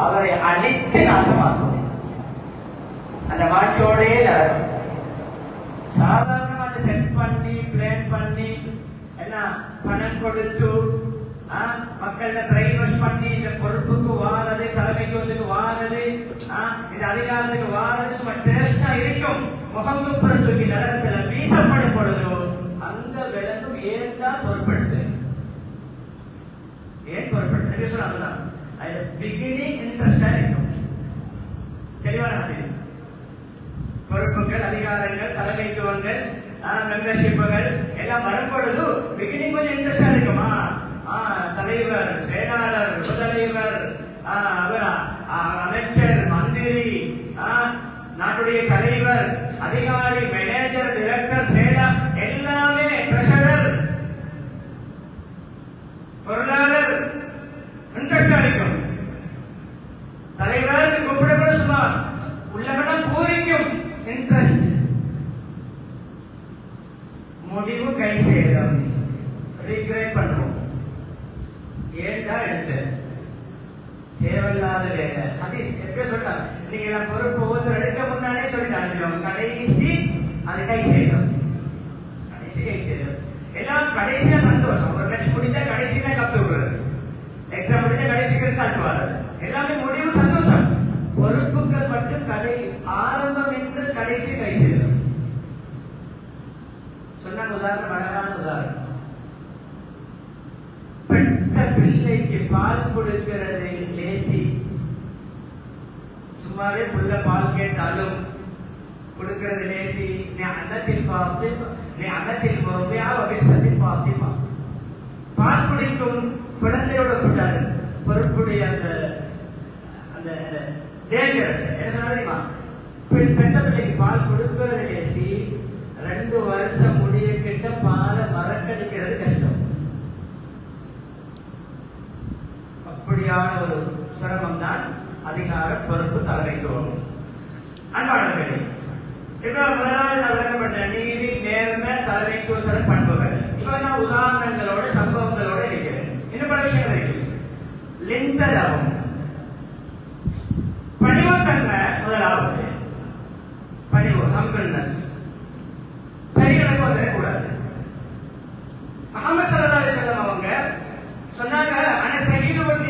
அவரை அழித்து நாசமாக்கும். அந்த மாற்றோடே நடக்கும். சாதாரணமாக செட் பண்ணி பிளான் பண்ணி எல்லாம் பணம் கொடுத்து மக்கள்கிட்ட பிரைவஸ் பண்ணி இந்த பொறுப்புக்கு வாரது, தலைமைக்கு வந்து வாரது, இந்த அதிகாரத்துக்கு வாரது சும்மா டேஸ்டா இருக்கும். முகங்குப்புறத்துக்கு நரகத்துல வீசப்படும் பொழுதோ அந்த விலங்கும் ஏன் தான் பொறுப்படுத்து, ஏன் பொறுப்படுத்து சொன்னாங்க. அது பிகினிங் இன்ட்ரெஸ்டா இருக்கும். தெளிவான ஹதீஸ். பொறுப்புகள், அதிகாரங்கள், தலைமைத்துவங்கள், மெம்பர்ஷிப்புகள் எல்லாம் வரும்பொழுது பிகினிங் கொஞ்சம் இன்ட்ரெஸ்டா இருக்குமா? தலைவர், செயலாளர், உபதலைவர், அமைச்சர், மந்திரி, நாட்டுடைய தலைவர், அதிகாரி, மேனேஜர், டைரக்டர், செயலர் எல்லாமே பிரஷரர், பொருளாளர் இன்ட்ரெஸ்டா இருக்கும். தலைவர் கூப்பிடப்பட சும்மா உள்ளவனம் பூரிக்கும் இன்ட்ரெஸ்ட். முடிவு கை சேரும், ரிக்ரெட் பண்ணுவோம். ஏன்டா எடுத்து தேவையில்லாத வேலை. ஹதீஸ் எப்ப சொல்றாங்க, நீங்க நான் பொறுப்பு ஒவ்வொருத்தர் எடுக்க முன்னாலே சொல்லிட்டாங்க, கடைசி அது கை சேரும், கடைசி கை சேரும். எல்லாம் கடைசியா சந்தோஷம். ஒரு மேட்ச் முடிஞ்சா கடைசியா கப்பு விடுறது, எக்ஸாம் முடிஞ்சா கடைசிக்கு ரிசல்ட் வர்றது, எல்லாமே முடிவு சந்தோஷம். பொறுப்புகள் மட்டும் ஆரம்பம் என்று கடைசி கை சேரும். சொன்ன உதாரணம் அழகான உதாரணம். பெற்ற பிள்ளைக்கு பால் கொடுக்கிறது லேசி. சும்மாவே புள்ள பால் கேட்டாலும் கொடுக்கிறது லேசி. நீ அன்னத்தில் பார்த்து, நீ அன்னத்தில் போகிறேன் பார்த்திமா. பால் குடிக்கும் குழந்தையோட கூட்டாரு பொறுப்புடைய அந்த அந்த டேஞ்சரஸ் என்ன சொன்னா, பெற்ற பிள்ளைக்கு பால் கொடுக்கிறது லேசி. 2 வருஷம் முடிய கிட்ட பாலை மறக்கடிக்கிறது கஷ்டம். அப்படியான ஒரு சிரமம் தான் அதிகார பொறுப்பு தலைமைத்துவம். அன்பானவர்களே, இப்ப முதலாவது விளக்கப்பட்ட நீதி, நேர்மை, தலைமைத்துவ சில பண்புகள். இப்ப நான் உதாரணங்களோட சம்பவங்களோட இருக்கிறேன். இன்னும் பல விஷயங்கள் இருக்கு. லிண்டலாகும் பணிவுத்தன்மை முதலாவது. பணிவு, ஹம்பிள்னஸ், பெரியவனுக்கு வந்துடக்கூடாது. முஹம்மது ஸல்லல்லாஹு அலைஹி வஸல்லம் அவங்க சொன்னாங்க,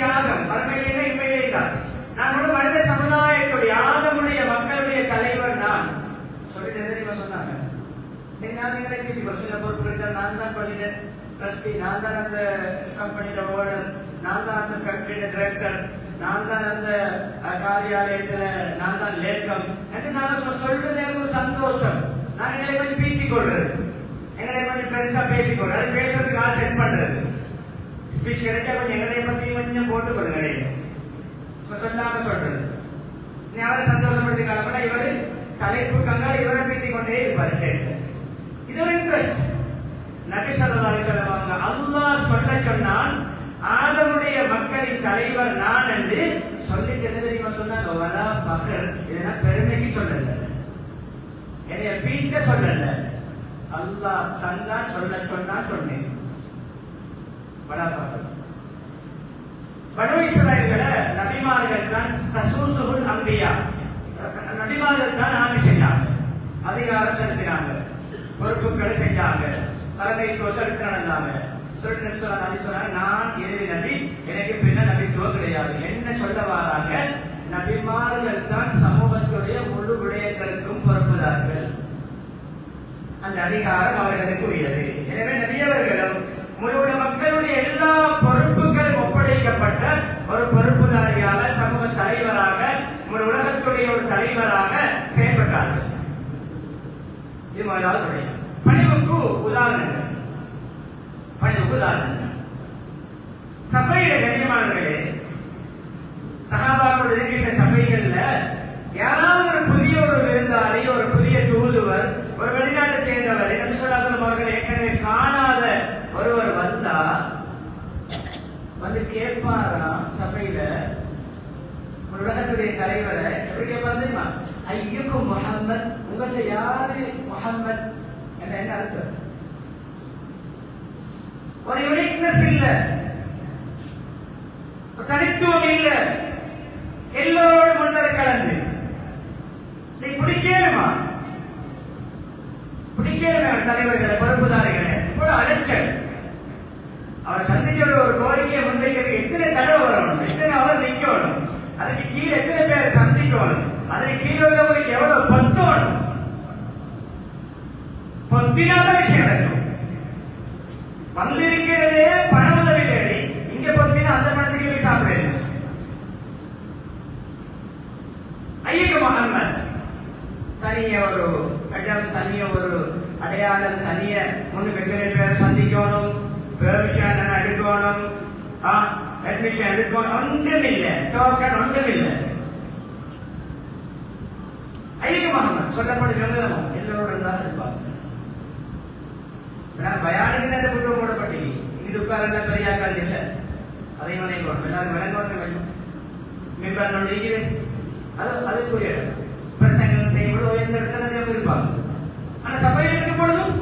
ஆதம் பரமையிலே இம்மையிலே தான். நான் கூட மனித சமுதாயத்துடைய ஆதமுடைய மக்களுடைய தலைவர் நான் சொல்லிட்டு சொன்னாங்க. சில பொறுப்புகள் நான் தான் பண்ணிட்டேன், ட்ரஸ்டி நான் தான், அந்த கம்பெனியோட ஓனர் நான் தான், அந்த கம்பெனியோட டைரக்டர் நான் தான், அந்த காரியாலயத்துல நான் தான் லேக்கம் என்று நான் சொல்றது எனக்கு ஒரு சந்தோஷம். நான் எங்களை கொஞ்சம் பீத்திக் கொள்றது, எங்களை கொஞ்சம் பெருசா பேசிக்கொள்றது, அது பேசுறதுக்கு ஆள் செட் பண்றது. ஸ்பீச் கிடைச்சா கொஞ்சம் எங்களை பத்தி கொஞ்சம் போட்டு கொடுங்க சொல்லாம சொல்றது. நீ அவரை சந்தோஷப்படுத்திக்கால இவரு தலைப்பு கங்கால் இவரை பீத்தி கொண்டே இருப்பார் ஸ்டேட்ல. இது ஒரு இன்ட்ரெஸ்ட். நபி ஸல்லல்லாஹு அலைஹி வஸல்லம் அவங்க அல்லாஹ் சொல்ல சொன்னான், ஆதமுடைய மக்களின் தலைவர் நான் என்று சொல்லிட்டு என்ன தெரியுமா சொன்னாங்க, வலா ஃபக்ர். இதெல்லாம் பெருமைக்கு சொல்லல, என்னைய பீட்ட சொல்லல, அல்லாஹ் தந்தான் சொல்ல சொன்னான் சொன்னேன். பனு இஸ்ராயீல்களை நபிமார்கள் தான் தசூசுல் அன்பியா, நபிமார்கள் தான் ஆட்சி செஞ்சாங்க, அதிகாரம் செலுத்தினாங்க, பொறுப்புகளை செஞ்சாங்க, தலைமைத்துவத்தை எடுத்து நடந்தாங்க. சொல்லிட்டு நான் இறுதி நபி, எனக்கு பின்ன நபித்துவம் கிடையாது. என்ன சொல்ல வராங்க, நபிமார்கள் தான் சமூகத்துடைய முழு விடயங்களுக்கும் பொறுப்புதார்கள். அந்த அதிகாரம் அவர்களுக்கு உரியது. எனவே நபியவர்களும் முழு மக்களுடைய எல்லா பொறுப்புகளும் ஒப்படைக்கப்பட்ட ஒரு பொறுப்புதாரியாக, சமூக தலைவராக, ஒரு உலகத்துடைய ஒரு தலைவராக செயல்பட்டார்கள். இது முதலாவது. பணிவுக்கு உதாரணங்கள், பணிவுக்கு உதாரணங்கள். சபையில கண்ணியமானவர்களே, சகாபாக்கள் இருக்கின்ற சபைகள்ல யாராவது ஒரு புதிய ஒரு விருந்தாளி, ஒரு புதிய தூதுவர், ஒரு வெளிநாட்டை சேர்ந்தவர், அவர்கள் ஏற்கனவே காணாத ஒருவர் வந்தா வந்து கேட்பாரா சபையில, ஒரு உலகத்துடைய தலைவரை எப்படி கேட்பாரு தெரியுமா, ஐயுக்கும் முஹம்மத், உங்கள்கிட்ட யாரு முஹம்மத் என்ன அர்த்தம்? ஒரு யூனிக்னஸ் இல்ல, தனித்துவம் இல்ல. எல்லோரும் ஒன்றரை கலந்து நீ பிடிக்கலுமா? பிடிக்கலுமே தலைவர்களை, பொறுப்புதாரிகளை கூட அலைச்சல். அவர் சந்திச்ச ஒரு கோரிக்கையை முன்வைக்கிறதுக்கு எத்தனை தடவை வரணும், எத்தனை அவர் நிக்கணும், அதுக்கு கீழே எத்தனை பேரை சந்திக்கணும், அதுக்கு கீழே உள்ளவங்களுக்கு எவ்வளவு பொத்தணும். பொத்தினாத விஷயம் நடக்கும். வந்திருக்கிறதே பண உதவி தேடி, இங்க பொத்தினா அந்த பணத்துக்கு போய் சாப்பிடுறது. ஐயக்க மகன்கள் தனிய ஒரு இடம், தனிய ஒரு அடையாளம், தனிய முன்னுக்கு எத்தனை பேர் சந்திக்கணும், பெர்மிஷன் எடுக்கணும், அட்மிஷன் எடுக்கணும், ஒன்றும் இல்லை, டோக்கன் ஒன்றும் இல்லை. ஐயக்க மகன்கள் சொல்லப்படும் எல்லோரும் இருந்தாலும் இருப்பாங்க. பயானுக்கு அந்த புத்தகம் போடப்பட்டீங்க, இது உட்கார பெரியாக்கள் இல்லை, அதையும் நினைக்கணும், எல்லாரும் விளங்கணும் வேண்டும். மிம்பர் இருக்கிறேன் அதுக்குரிய பிரசங்கம் செய்யும்போது உயர்ந்த இடத்துல இருப்பாங்க. ஆனா சபையில் இருக்கும் பொழுதும்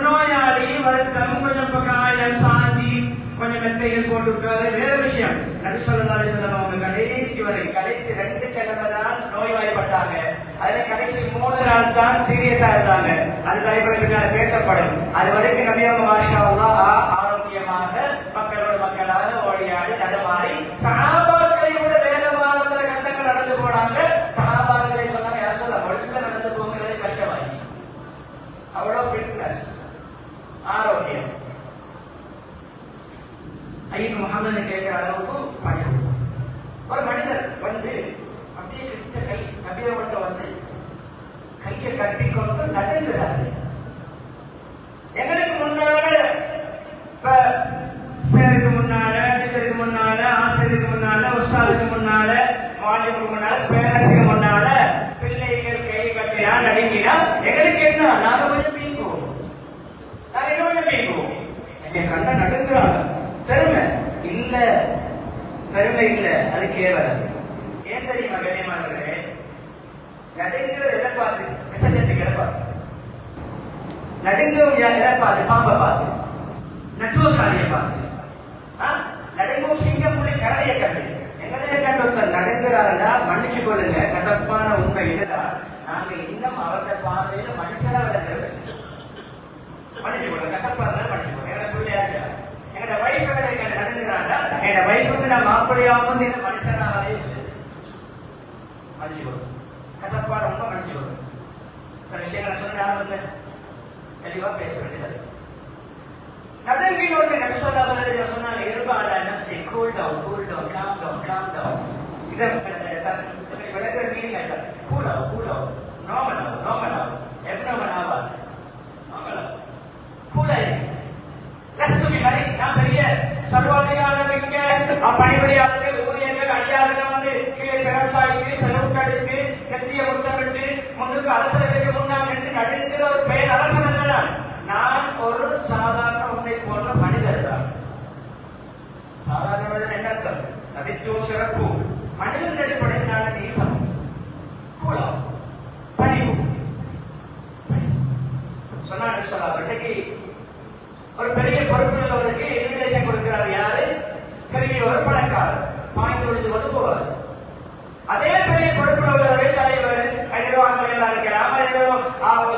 நோயாளி வருத்தம், கொஞ்சம் காயம், சாந்தி, கொஞ்சம் மெத்தைகள் போட்டுருக்காரு, வேற விஷயம். நபி ஸல்லல்லாஹு அலைஹி வஸல்லம் அவங்க கடைசி வரை, கடைசி 2 கிழமை தான் நோய்வாய்ப்பட்டாங்க. அதுல கடைசி 3 நாள் தான் சீரியஸா இருந்தாங்க. அது தலைப்படைப்பினால் பேசப்படும். அது வரைக்கும் நபி அவங்க மாஷா அல்லாஹ் ஆரோக்கியமாக மக்களோட மக்களாக ஓடியாடி நடமாறி சஹாபாக்களை விட வேகமாக சில கட்டங்கள் நடந்து போனாங்க. சஹாபாக்களை சொன்னாங்க, யார் சொல்ல ஒழுங்க நடந்து போகிறது கஷ்டமாயி, அவ்வளவு ஃபிட்னஸ், ஆரோக்கியம். ஐயன் முகமது கேட்கிற அளவுக்கு பயம். ஒரு மனிதர் வந்து அப்படியே கிட்ட கை நபியோட வந்து கையை கட்டிக்கொண்டு நடந்துறாரு. எங்களுக்கு முன்னால சேருக்கு முன்னால, டீச்சருக்கு முன்னால, ஆசிரியருக்கு முன்னால, உஸ்தாதுக்கு முன்னால, மாலிக்கு முன்னால, பேரரசுக்கு முன்னால பிள்ளைகள் கை கட்டினா நடுங்கினா எங்களுக்கு என்ன? நாங்க கொஞ்சம் பீங்குவோம், நாங்க கொஞ்சம் பீங்குவோம். என் கண்ண நடுங்குறாங்க. பெருமை இல்ல, பெருமை இல்ல, அது கேவலம். ஏன் தெரியுமா கண்ணியமானவர்களே? நடுங்கிறது எதை பார்த்து? விசர்ஜனத்துக்கு எதை பார்த்து? நடுங்கும் எதை பார்த்து? பாம்பை பார்த்து, நட்டுவக்காரியை பார்த்து. நடுங்கும் சிங்கப்புலி கரையை கண்டு, எங்களைய கண்டு ஒருத்தர் நடுங்கிறாருன்னா மன்னிச்சு கொள்ளுங்க, கசப்பான உண்மை இதுதான். நாங்க இன்னும் அவருடைய பார்வையில மனுஷனா விளங்குறது. மன்னிச்சு கொள்ளுங்க, கசப்பா இருந்தாலும் மன்னிச்சு கொள்ளுங்க. எனக்கு பிள்ளையா இருக்கா, என்னோட வைஃபுகளை நடந்துக்கிறாங்க, என்னோட வைஃபுக்கு நான் மாப்பிள்ளையாக வந்து இந்த மனுஷனாவே மன்னிச்சு கொள்ளுங்க, கசப்பான ரொம்ப மன்னிச்சு கொள்ளுங்க. சில விஷயங்களை சொன்ன தெளிவா பேச வேண்டியது. நடுங்கினோடு நபி ஸல்லல்லாஹு அலைஹி வஸல்லம் சொன்னாங்க, இர்பால நஃப்ஸி, cool down, cool down, calm down, calm down. இதை விளக்குற மீனிங் இல்லை. Cool down, cool down, normal ஆகும், நார்மல் ஆகும், எப்னாமல் ஆகாது, நார்மல் ஆகும், கூலாய். லஸ்துமி மாதிரி நான் பெரிய சர்வாதிகாரம் மிக்க பணிபுரியாளர்கள், ஊழியர்கள், அடியார்கள் வந்து கீழே சிரம் சாய்த்து, செலவுக்கு அடுத்து, கத்திய முத்தமிட்டு, முன்னுக்கு அரசர்களுக்கு முன்னால் நின்று நடுங்கிற ஒரு பெயர் அரசன் அல்ல. நான் ஒரு சாதாரண உன்னை போன்ற மனிதர் தான். சாதாரண என்ன அர்த்தம்? நபித்துவம் சிறப்பு, மனிதன் அடிப்படையிலான தேசம், கூலம், பணிவு சொன்னாங்க. சொல்லலாம் இன்னைக்கு ஒரு பெரிய பொறுப்புள்ளவருக்கு இன்விடேஷன் கொடுக்கிறார். யாரு? பெரிய ஒரு பணக்காரர், பாய்ந்து விழுந்து கொண்டு போவார். அதே பெரிய பொறுப்புள்ளவர்கள் தலைவர், நிர்வாகங்கள் எல்லாம் இருக்கலாம்,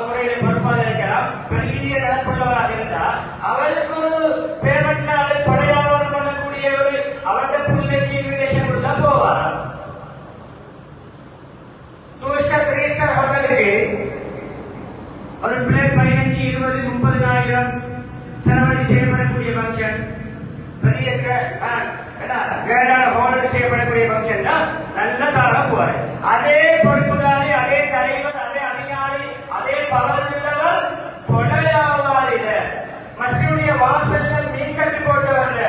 துறையில பொறுப்பாக இருக்கலாம், பெரிய நடப்புள்ளவராக இருந்தால் அவருக்கு ஒரு பேமெண்ட் படையாளர் பண்ணக்கூடிய ஒரு அவருடைய பிள்ளைக்கு இன்விடேஷன் கொடுத்தா போவார். டூஸ்டர் 3-ஸ்டார் ஹோட்டலுக்கு ஒரு பிளேட் 15, 20, 30,000 செலவழி செய்யப்படக்கூடிய ஃபங்க்ஷன், பெரிய ஹோட்டல் செய்யப்படக்கூடிய ஃபங்க்ஷன் தான் நல்ல தாழ போவார். அதே பொறுப்புதாரி, அதே தலைவர், அதே அதிகாரி, அதே பவர் உள்ளவர் கொடையாவாரில மஸ்ஜிதுடைய வாசல்ல மீன் கட்டு போட்டவர்ல,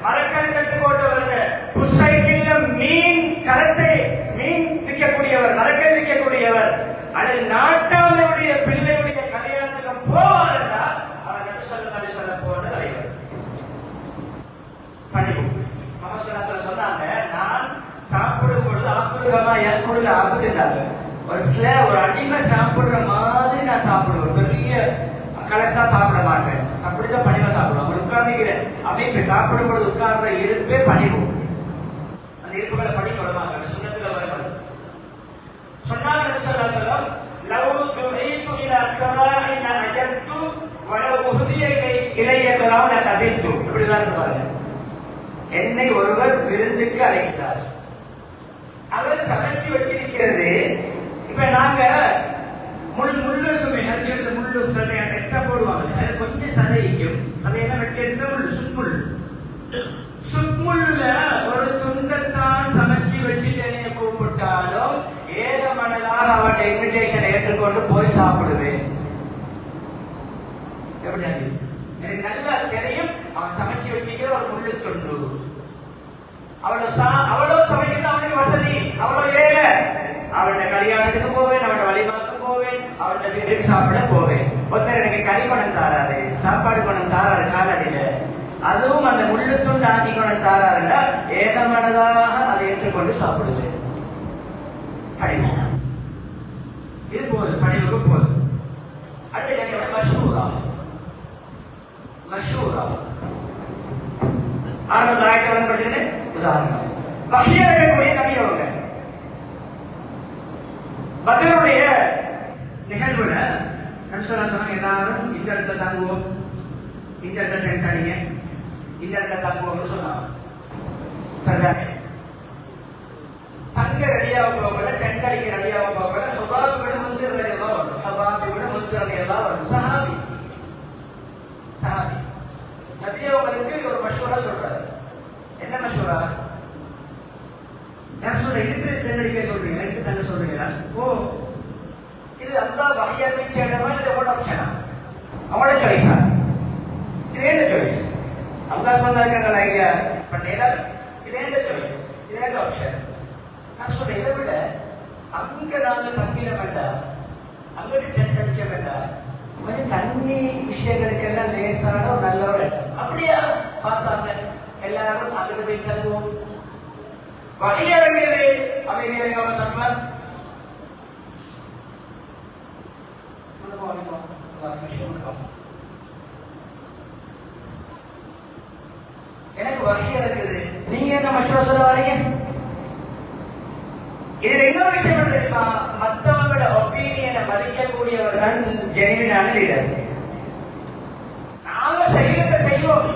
மரக்கல் கட்டு போட்டவர்ல, புஷைக்கில்ல மீன் கலத்தை மீன் விற்கக்கூடியவர், மரக்கல் விற்கக்கூடியவர், அல்லது நாட்டாளுடைய பிள்ளையுடைய கல்யாணத்துக்கு போவார்னா அவர் நபி ஸல்லல்லாஹு அலைஹி வஸல்லம் போன்ற தலைவர். பணிவு சொன்னாங்க, நான் சாப்பிடும் பொழுது ஆப்பிடுகமா ஏற்படுல ஆப்புத்திருந்தாங்க. ஒரு அடிமை சாப்பிடுற மாதிரி நான் சாப்பிடுவேன். பெரிய கலசா சாப்பிட மாட்டேன். அப்படிதான் பணிவை சாப்பிடுவேன். அவங்க உட்கார்ந்துக்கிற அமைப்பு சாப்பிடும் பொழுது உட்கார்ந்த இருப்பே பணிவு. அந்த இருப்புகளை படிக்கொள்ளமாக அந்த சுண்ணத்துல வரணும். சொன்னாங்க நபி ஸல்லல்லாஹு அலைஹி வஸல்லம், லவ் துஈது இலா கராஇன் அஜத்து வலவ் உஹதிய இலைய கரான கபித்து. இப்படிதான் பாருங்க, என்னை ஒருவர் விருந்துக்கு அழைக்கிறார், அவர் சமைச்சு வச்சிருக்கிறது. இப்ப நாங்க முள்ளுக்குமே அரிசி முள்ளு சதையா எட்ட போடுவாங்க, அது கொஞ்சம் சதைக்கும். சதையெல்லாம் வெட்டி எடுத்த முள்ளு சுட்முள். சுட்முள்ள ஒரு துண்டத்தான் சமைச்சு வச்சுட்டு என்னைய கூப்பிட்டாலும் ஏக மனதாக அவன் இன்விடேஷன் ஏற்றுக்கொண்டு போய் சாப்பிடுவேன். எப்படி எனக்கு நல்லா தெரியும், அவன் சமைச்சு வச்சுக்கிற ஒரு முள்ளு துண்டு. அவ்வளோ சமைக்கிறது அவனுக்கு வசதி, அவ்வளோ ஏழை. அவனோட கல்யாணத்துக்கு போவேன், அவனோட வழிபாக்கு போவேன், அவனோட வீட்டுக்கு சாப்பிட போவேன். ஒருத்தர் எனக்கு கறி பணம் தாராரு, சாப்பாடு பணம் தாராரு காலடியில, அதுவும் அந்த முள்ளுத்துண்டு ஆக்கி பணம் தாராருன்னா ஏகமனதாக அதை ஏற்றுக்கொண்டு சாப்பிடுவேன். பணிவு இது போது, பணிவுக்கு போது. அடுத்த மஷூரா. மஷூரா ஆரம்ப ஆயிரத்தி படிச்சுன்னு உதாரணம் வகையா இருக்கக்கூடிய கவியவங்க பத்ருடைய நிகழ்வுல சொன்னாங்க, எல்லாரும் இந்த இடத்துல தங்குவோம், இந்த இடத்துல டென்ட் அடிங்க, இந்த இடத்துல தங்குவோம்னு சொன்னாங்க. சரிதானே? தங்க ரெடியாக போகல, டென்ட் அடிக்க ரெடியாக போகல, ஹபாபி விட முந்திர ரெடியெல்லாம் வரும், ஹபாபி விட முந்திர ரெடியெல்லாம் வரும். சஹாபி சஹாபி நபியவங்களுக்கு ஒரு மஷூரா சொல்றாரு. என்ன மஷூரா? நான் சொல்றேன், இதுக்கு தென்னடிக்க சொல்றீங்க, எனக்கு தங்க சொல்றீங்களா? ஓ, இது அல்லாஹ் வஹ்யா மிச்சேடமா இல்ல ஓட ஆப்ஷனா? அவளோட சாய்ஸா? இது என்ன சாய்ஸ்? அல்லாஹ் சொன்னாங்க ஐயா பண்ணேல, இது என்ன சாய்ஸ்? இது என்ன ஆப்ஷன்? நான் சொல்றேன், இதை விட அங்க நாங்க தங்கிட வேண்டாம், அங்க டென்ட் அடிச்ச வேண்டாம், கொஞ்சம் தண்ணி விஷயங்களுக்கெல்லாம் லேசான ஒரு நல்ல ஒரு இடம். அப்படியா பார்த்தாங்க எல்லாரும் அங்கிட்டு போய் தங்குவோம். வகையறிஞரே அமைதியாக தருவார். எனக்கு வகை இருக்குது, நீங்க என்ன மஷூரா சொல்ல வரீங்க? இதுல இன்னொரு விஷயம் தெரியுமா? மற்றவங்களோட ஒப்பீனியனை மதிக்கக்கூடியவர் தான் ஜெனிவினான லீடர். நாங்க செய்யறத செய்வோம்,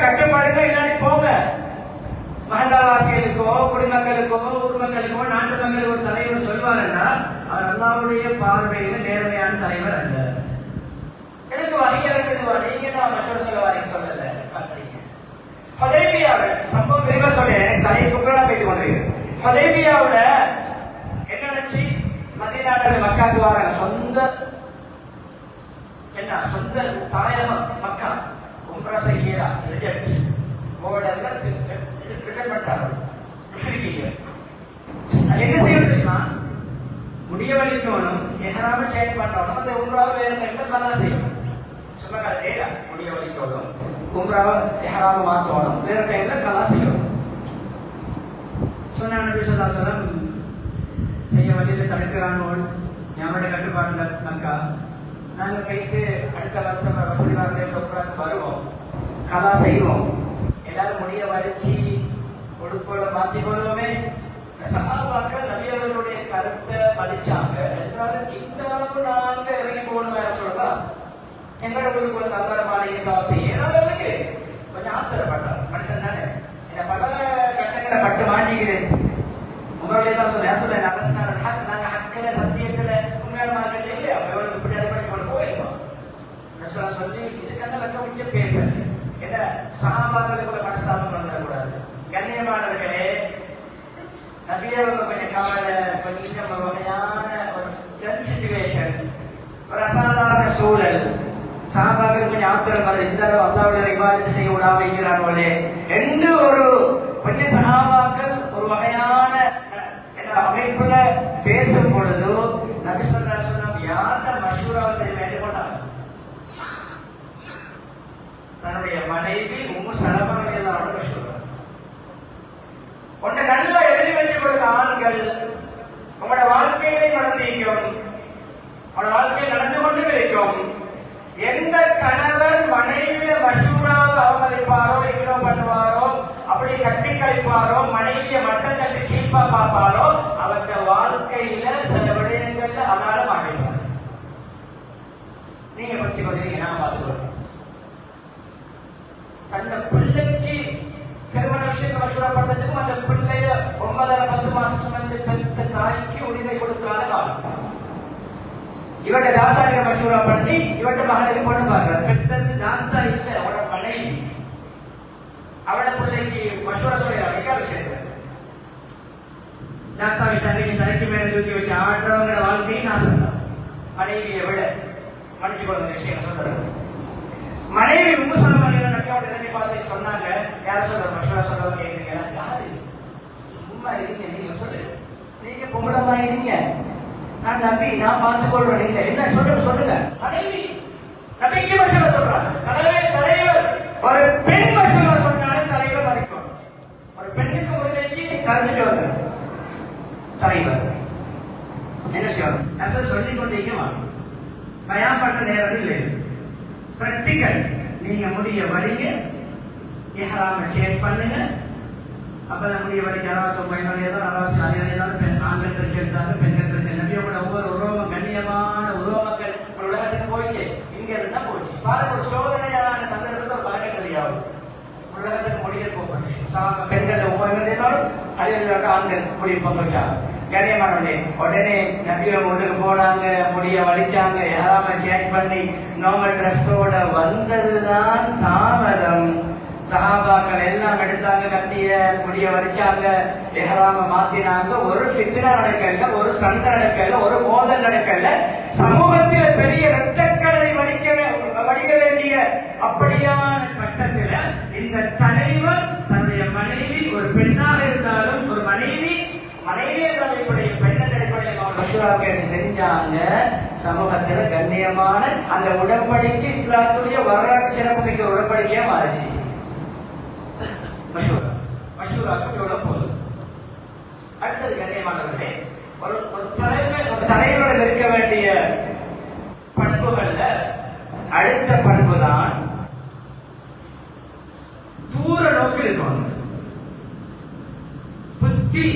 கட்டுப்பாடுங்க இல்லாட்டி போங்க. மஹல்லாவாசிகளுக்கோ குடிமக்களுக்கோ ஊர் மக்களுக்கோ நாட்டு மக்களுக்கு ஒரு தலைவர் சொல்வாருன்னா அவர் அல்லாஹ்வுடைய பார்வையில நேர்மையான தலைவர் அல்ல. எனக்கு வகையறுக்குதுவா, நீங்க நான் மஷூரா சொல்ல வரீங்க சொல்லல. ஹுதைபியாவில் சம்பவம் விரிவா சொல்றேன், எனக்கு தலைப்புக்குள்ள போயிட்டு கொண்டிருக்கிறேன். ஹுதைபியாவுல என்ன நினைச்சு மதீனாவுல மக்காவுக்கு வராங்க. சொந்த தாயகம் மக்கா. உம்ரா செய்யறா ரிஜெக்ட் என்ன செய்யணும் தெரியுமா? முடிய வலிக்கணும், எஹராம சேஞ்ச் பண்ணணும், அந்த உம்ராவை வேற என்ன செய்யணும்? சொன்ன கதையா முடிய வலிக்கணும், உம்ராவை எஹராம மாற்றணும், வேற டைம்ல கலா செய்யணும். சொன்ன நபி ஸல்லல்லாஹு அலைஹி வஸல்லம் செய்ய வழியில தடுக்கிறானோ நம்மளோட கட்டுப்பாட்டுல மக்கா. நாங்க போயிட்டு அடுத்த வருஷம் வசதி வார்த்தை சொப்ராக்கு வருவோம், கலா செய்வோம், எல்லாரும் முடிய வலிச்சு கொடுப்போட மாற்றிக்கொள்வோமே. சஹாபாக்கள் நபி அவர்களுடைய கருத்தை மதிச்சாங்க. இந்த அளவு நாங்க இறங்கி போகணும் வேற சொல்லலாம். எங்களுக்கு ஒரு தவற மாளிகை காசு ஏதாவது கொஞ்சம் ஆத்திரப்பட்டார் மனுஷன் தானே. இந்த பல கட்டங்களை பட்டு மாட்டிக்கிறேன். உங்களுடைய தான் சொல்ல அரசாங்க நாங்க ஹக்கில சத்தியத்துல உண்மையான மார்க்கெட் இல்லையா எவ்வளவு இப்படி அடிப்படை கொண்டு போயிருக்கோம் சொல்லி இதுக்கெல்லாம் லக்க வச்சு பேசுறது. என்ன சகாபாக்களுக்கு கூட மனஸ்தாபம் வந்துடக்கூடாது. கண்ணியமானவர்களே, நபியவங்க கொஞ்சம் கவலை, கொஞ்சம் ஒரு வகையான ஒரு சிச்சுவேஷன், ஒரு அசாதாரண சூழல். சகாபாக்களுக்கு கொஞ்சம் ஆத்திரம் வருது, இந்த அளவு அல்லாஹ்வுடைய இபாதத் செய்ய விடாம இருக்கிறாங்களே என்று ஒரு கொஞ்சம் சகாபாக்கள் ஒரு வகையான அமைப்புல பேசும் பொழுது நபி ஸல்லல்லாஹு அலைஹி வஸல்லம் யார்கிட்ட மஷூராவை தெரிவித்து கொண்டாங்க? தன்னுடைய மனைவி உம்மு சலமா ரலியல்லாஹு அன்ஹா மஷூரா. ஒன்றை நல்லா எழுதி வச்சு கொடுத்த ஆண்கள் உங்களோட வாழ்க்கையை நடத்திக்கும், உங்களோட வாழ்க்கையை நடந்து கொண்டு இருக்கும். எந்த கணவர் மனைவிய மஷூராவை அவமதிப்பாரோ இக்னோர் பண்ணுவாரோ, அப்படி கட்டி கழிப்பாரோ, மனைவிய மட்டம் தட்டி சீப்பா பார்ப்பாரோ, அவருடைய வாழ்க்கையில சில விடயங்கள்ல அதால மாறிடுவார். நீங்க பத்தி கொள்றீங்க, நான் பார்த்துக்கொள்றேன். தன்னை பிள்ளைக்கு திருமண விஷயத்தை மசூரா பண்றதுக்கும் அந்த பிள்ளைய 9-10 மாசம் சுமந்து பெற்ற தாய்க்கு உரிமை கொடுக்காத காலம். இவட்ட தாத்தாங்க மசூரா பண்ணி இவட்ட மகனுக்கு பொண்ணு பார்க்கிறார். பெற்றது தாத்தா இல்ல, அவட மனைவி. அவட பிள்ளைக்கு மசூரா சொல்லிடுறாங்க விஷயத்துல. தாத்தாவை தலைக்கு மேல தூக்கி வச்சு ஆடுறவங்க வாழ்க்கையை நாசம் தான். மனைவியை விட மனுஷ கொள்ளுங்க விஷயம் சொல்றாங்க. மனைவி பார்த்து சொன்னாங்க, யார் சொல்ற மசூரா சொல்றவங்க கேட்குறீங்க, யாரு சும்மா இருங்க, நீங்க சொல்லு, நீங்க பொம்பளமா இருங்க, நான் நம்பி நான் பார்த்துக் கொள்றேன். இல்ல என்ன சொல்லுங்க. மனைவி நம்பிக்கை மசூரா சொல்றாங்க. தலைவர் ஒரு பெண் மசூரா சொன்னாலும் தலைவர் மதிக்கும். ஒரு பெண்ணுக்கு உரிமைக்கு கருத்து சொல்ற தலைவர் என்ன செய்யணும்? நான் சொல்லிக் கொண்டீங்க, பயம் பண்ற நேரம் இல்லை. பிராக்டிகல். நீங்க முடிய வழிங்க, இஹ்ராம சேஞ்ச் பண்ணுங்க. அப்பதான் முடிய வழிக்கு அனாவசியம் பயனுடையதோ அனாவசியம் அறிவுடையதாலும் பெண் ஆண்கள் தெரிஞ்சிருந்தாங்க, பெண்கள் தெரிஞ்சு நபியோட ஒவ்வொரு உருவம் கண்ணியமான உருவமக்கள் ஒரு உலகத்துக்கு போயிடுச்சு. இங்க இருந்தா போச்சு. பாருங்க, ஒரு சோதனையான சந்தர்ப்பத்தை ஒரு பழக்கம் தெரியாது. உலகத்துக்கு முடிய போகணும். பெண்கள் ஒவ்வொரு அறிவுள்ள ஆண்கள் முடிய போக வச்சாங்க. கண்ணியமானவர்களே, உடனே நபியை முன்னுக்கு போனாங்க, முடிய வலிச்சாங்க, யாராம சேஞ்ச் பண்ணி நார்மல் ட்ரெஸ்ஸோட வந்ததுதான் தாமதம். சஹாபாக்கள் எல்லாம் எடுத்தாங்க, கத்திய முடிய வலிச்சாங்க, எஹராம மாத்தினாங்க. ஒரு ஃபித்னா நடக்கல, ஒரு சண்டை நடக்கல, ஒரு மோதல் நடக்கல. சமூகத்தில் பெரிய இரத்தக்கடலை வடிக்க வேண்டிய அப்படியான கட்டத்தில் இந்த தலைவர் தன்னுடைய மனைவி ஒரு பெண்ணாக இருந்தாலும், ஒரு மனைவி அடிப்படையில் பெண்ணன் அடிப்படையில் மசூராவுக்கு செஞ்சாங்க. சமூகத்துல கண்ணியமான அந்த உடன்படிக்கை இஸ்லாத்துடைய வரலாற்று சிறப்புமிக்க உடன்படிக்கையா மாறிச்சு. மசூராவுக்கு எவ்வளவு போதும். அடுத்தது கண்ணியமானவர்களே, ஒரு தலைவரில் இருக்க வேண்டிய பண்புகள்ல அடுத்த பண்புதான் தூர நோக்கி இருக்கணும். புத்தி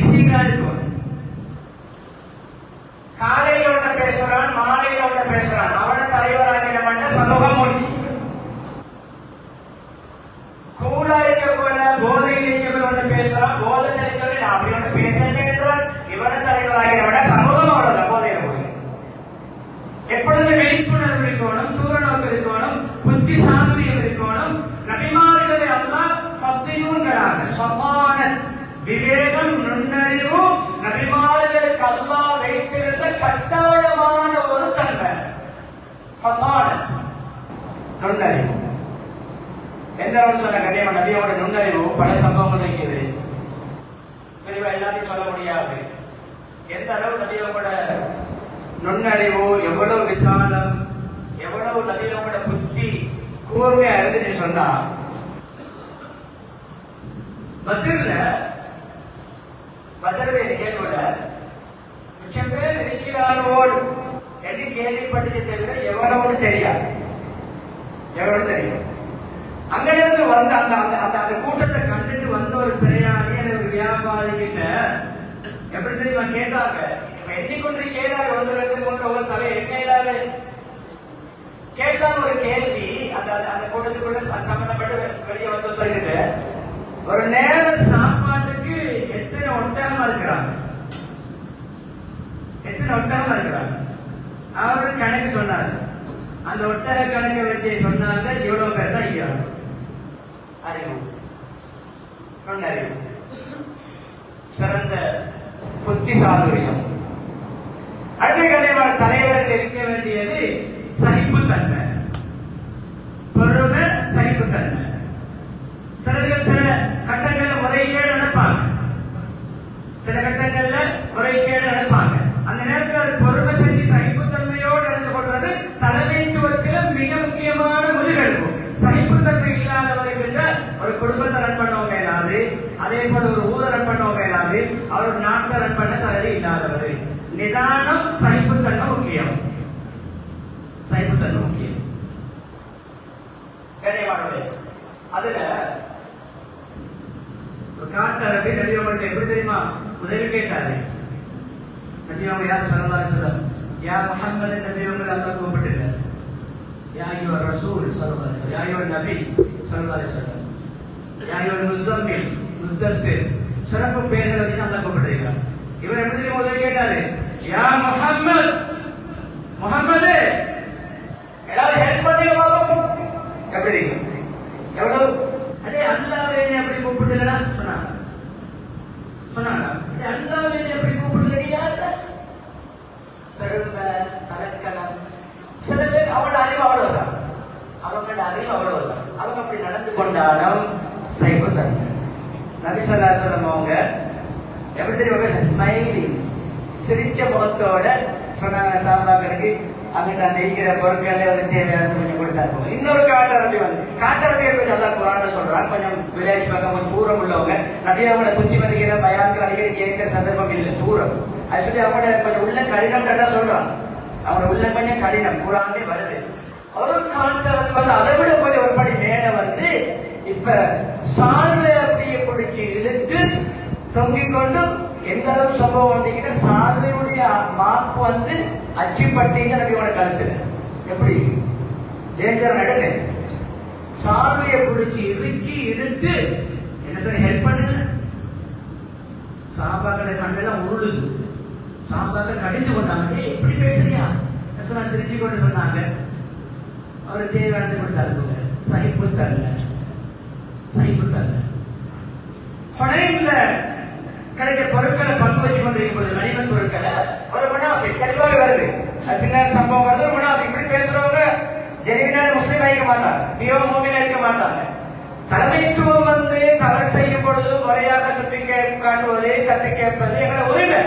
சீராக காலையில ஒண்ண பேசுறான், மாலையில ஒண்ண பேசுறான், அவன தலைவராக சமூகம் முடிச்சு கூடா இருக்க போல போதையில் இருக்க ஒண்ணு பேசுறான், போதை தெரிஞ்சவரை அப்படி ஒண்ணு பேசுறான், இவன தலைவராக சமூகம் அவ்வளவுதான் போதையில போய். எப்பொழுது விழிப்புணர்வு இருக்கணும், தூர நோக்கு இருக்கணும், புத்தி சாதுரியம் இருக்கணும். நபிமார்களை அல்லாஹ் விவேகம், நுண்ணறிவு நபிமார்களுக்கு அல்லாஹ் வைத்திருந்த கட்டாயமான ஒரு தன்மை. நுண்ணறிவு எந்த அளவு சொன்ன கண்ணியமான நபியோட நுண்ணறிவு பல சம்பவங்கள் இருக்குது. தெளிவா எல்லாத்தையும் சொல்ல முடியாது. எந்த அளவு நபியோட நுண்ணறிவு, எவ்வளவு விசாலம், எவ்வளவு நபியோட புத்தி கூர்மையா இருந்துன்னு சொன்னா, பத்ர்ல நிகழ்வுல மிச்சம் பேர் இருக்கிறார்கள் என்று கேள்விப்பட்டது தவிர எவ்வளவு தெரியாது. எவ்வளவு தெரியும். அங்கிருந்து வந்த அந்த கூட்டத்தை கண்டுட்டு வந்த ஒரு பிரயாணி ஒரு வியாபாரி கிட்ட எப்படி தெரியுமா கேட்டாங்க, எண்ணிக்கொண்டு கேட்டாங்க, ஒன்று தலை என்ன கேட்டாங்க. ஒரு கேள்வி அந்த கூட்டத்துக்குள்ள சம்பந்தப்பட்டு வெளியே வந்து ஒரு நேர சாப்பாட்டுக்கு எத்தனை ஒட்டகமா இருக்கிறாங்க, அவரு கணக்கு சொன்னார். அந்த ஒட்டக கணக்கை வச்சு சொன்னாங்க, இவ்வளவு பேர் தான் இங்க. அறிவு, நுண்ணறிவு, சிறந்த புத்தி சாதுரியம். அடுத்த கலைவார தலைவருக்கு இருக்க வேண்டியது சகிப்புத்தன்மை, பொறுமை, சகிப்புத்தன்மை. சிலர்கள் சில கட்டங்கள்ல முறைகேடு நடப்பாங்க, சில கட்டங்கள்ல முறைகேடு நடப்பாங்க. அந்த நேரத்தில் பொறுமை செஞ்சு சகிப்புத்தன்மையோடு நடந்து கொள்வது தலைமைத்துவத்தில் மிக முக்கியமான முடிவெடுக்கும். சகிப்புத்தன்மை இல்லாதவர்கள் ஒரு குடும்பத்தை ரன் பண்ணவங்க இல்லாது, அதே போல ஒரு ஊரை ரன் பண்ணவங்க இல்லாது, அவர் நாட்டை ரன் பண்ண தகுதி இல்லாதவர். நிதானம், சகிப்புத்தன்மை முக்கியம். சகிப்புத்தன்மை முக்கியம். கண்ணியமானவர்களே, அதுல காட்டாரபி நபி அவங்களுக்கு எப்படி தெரியுமா உதவி கேட்டாரு. நபி அவங்க யார் ஸல்லல்லாஹு அலைஹி வஸல்லம், யா முஹம்மது நபி அவங்களை அல்லாஹ் கூப்பிட்டுங்க. யா அய்யுஹ ரசூல் ஸல்லல்லாஹு அலைஹி வஸல்லம், யா அய்யுஹ நபி ஸல்லல்லாஹு அலைஹி வஸல்லம், யா அய்யுஹ முஸம்மில் முத்தஸ்ஸிர், சிறப்பு பெயர்களை வச்சு அல்லாஹ் கூப்பிடுறாங்க. இவர் எப்படி தெரியுமா உதவி கேட்டாரு, யா முஹம்மது, முஹம்மது எல்லாரும் ஹெல்ப் பண்ணுங்க பாப்போம். எப்படி எவ்வளவு அதே அல்லாஹ்வே எப்படி கூப்பிடுறா சொன்னாங்க. அல்லாஹ்வே எப்படி கூப்பிடுறீங்க? பெருமை கலக்கணம். சில பேர் அவங்களோட அறிவு அவ்வளவுதான், அவங்களோட அறிவு அவ்வளவுதான். அவங்க அப்படி நடந்து கொண்டாலும் சைபத்தாங்க. நபி ஸல்லல்லாஹு அலைஹி வஸல்லம் அவங்க எப்படி தெரியுமா ஸ்மைலிங் சிரிச்ச முகத்தோட சொன்னாங்க சாபாக்களுக்கு, அங்கிட்ட அந்த இருக்கிற பொருட்களை வந்து தேவையான கொஞ்சம் கொடுத்தாரு. இன்னொரு காட்டரபி பற்றி அல்லாஹ் குர்ஆன்ல சொல்றான். கொஞ்சம் விளையாட்டு பக்கம் கொஞ்சம் தூரம் உள்ளவங்க நபி அவங்கள புத்தி மதிக்கிற பயான்கள் அடிக்கடி கேட்கிற சந்தர்ப்பம் இல்லை, தூரம். அது சொல்லி அவங்களோட கொஞ்சம் உள்ள கடினம் தான் சொல்றான். அவங்க உள்ள கொஞ்சம் கடினம் குர்ஆன்ல வருது. அவரு காட்டரபி வந்து அதை விட கொஞ்சம் ஒரு படி மேல வந்து இப்ப சால்வை அப்படியே பிடிச்சி இழுத்து தொங்கிக் கொண்டு எந்த அளவு சம்பவம் வந்தீங்கன்னா சால்வையுடைய மார்க் வந்து அச்சு பட்டீங்க நபியோட கழுத்துல. எப்படி டேஞ்சர் நடக்கு. சால்வையை பிடிச்சி இறுக்கி இழுத்து என்ன சார் ஹெல்ப் பண்ணுங்க. சாபாக்களை கண்டெல்லாம் உருளுது. சாபாக்கள் கடிந்து கொண்டாங்க. எப்படி பேசுறியா சொன்னா சிரிச்சு கொண்டு சொன்னாங்க. அவரு தேவையானது கொடுத்தாரு. சகிப்பு தரல, சகிப்பு தரல. ஹுனைன்ல கிடைக்க பொருட்களை பங்கு வச்சு கொண்டிருக்கும் போது மனிதன் பொருட்களை ஒரு முனாஃபிக் தெளிவாக வருது. அது பின்னர் சம்பவம் வருது. ஒரு முனாஃபிக் இப்படி பேசுறவங்க ஜெனிவினான முஸ்லீம் ஆகிக்க மாட்டாங்க, பியோ மூமின் இருக்க மாட்டாங்க. தலைமைத்துவம் வந்து தவறு செய்யும் பொழுது முறையாக சுட்டி காட்டுவது, தட்டி கேட்பது எங்களை உரிமை.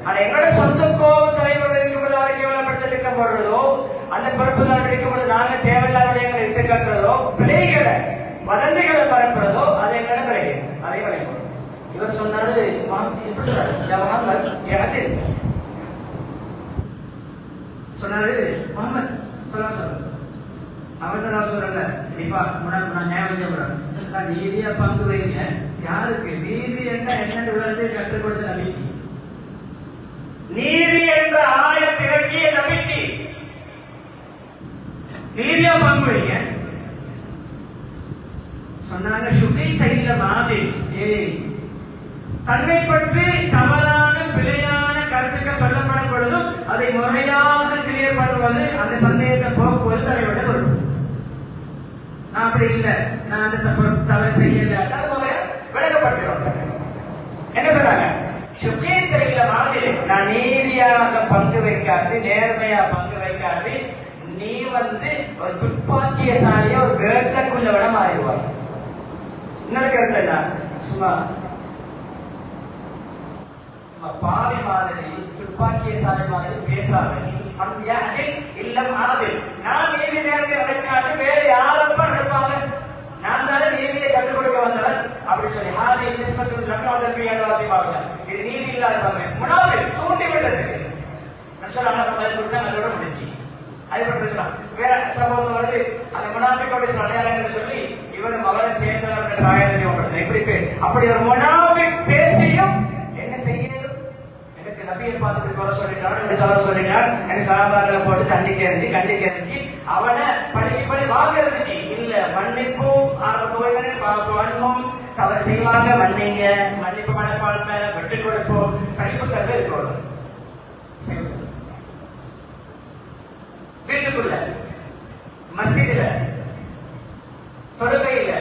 ஆனா எங்களோட சொந்த கோபம் தலைவர்கள் இருக்கும்போது அவரை கேவலப்படுத்த திட்டம் போடுறதோ, அந்த பொறுப்பு தான் இருக்கும்போது நாங்க தேவையில்லாத விடயங்களை இட்டு காட்டுறதோ, பிழைகளை வதந்திகளை பரப்புறதோ அது எங்களோட பிறகு அதை வரைக்கும். இவர் சொன்னாரு சொன்னாரு முகமது அவசரம் சொல்றேன். கண்டிப்பா நான் ஞாபகம் நீதியா பங்கு வைங்க. யாருக்கு நீதி என்ற என்னென்ன உலகத்தை கற்றுக் கொடுத்த நம்பிக்கை, நீதி என்ற ஆயத்திறக்கிய நம்பிக்கை, நீதியா பங்கு வைங்க சொன்னாங்க. சுகை கையில மாதிரி தன்னை பற்றி தவறான பிழையான கருத்துக்கள் சொல்லப்படும் பொழுதும் அதை முறையாக கிளியர் பண்ணுவது, அந்த சந்தேகத்தை போக்குவது தலையோட பொருள். நான் அப்படி இல்லை, நான் அந்த தவறு செய்யல விளக்கப்பட்டுறோம். என்ன சொன்னாங்க? சுகேத்திரையில மாதிரி நான் நீதியாக பங்கு வைக்காது, நேர்மையா பங்கு வைக்காது, நீ வந்து ஒரு துப்பாக்கியசாலியா ஒரு வேட்டக்குள்ள விட மாறிடுவாங்க. இன்னொரு கருத்து என்ன, சும்மா பாவி மாதிரி துப்பாக்கியசாலி மாதிரி பேசாத. இல்லம் ஆதில், நான் நீதி நேர்மை நடக்காது வேற யாரப்ப நடப்பாங்க, நான் தானே நீதியை கற்றுக் கொடுக்க வந்தவன் அப்படி சொல்லி ஹாதி கிஸ்மத்துல் ரஹ்மத்துல்லாஹி இது நீதி இல்லாதவங்க முனாஃபிக் தூண்டி விட்டதுக்கு நஷ்டமான பதில் கொடுத்தா அதோட முடிஞ்சு. அதுபட்டிருக்கலாம் வேற சம்பவம் வருது. அந்த முனாஃபிக்கோட அடையாளங்களை சொல்லி இவரும் அவரை சேர்ந்தவர்கள் சாயத்தை எப்படி அப்படி ஒரு முனாஃபிக் பேசியும் என்ன செய்யணும்? எனக்கு நபியை பார்த்துட்டு குறை சொல்லிட்டார், எனக்கு சாபாக்களை போட்டு கண்டிக்க அவனை படி வாங்கிறதுச்சு இல்ல. மன்னிப்பும் மன்னிப்பும் தவறு செய்வாங்க, மன்னிங்க, மன்னிப்பு மனப்பான்மை விட்டுக் கொடுப்போம், சகிப்புத்தன்மை இருக்கணும். வீட்டுக்குள்ள மஸ்ஜிதுல தொழுகையில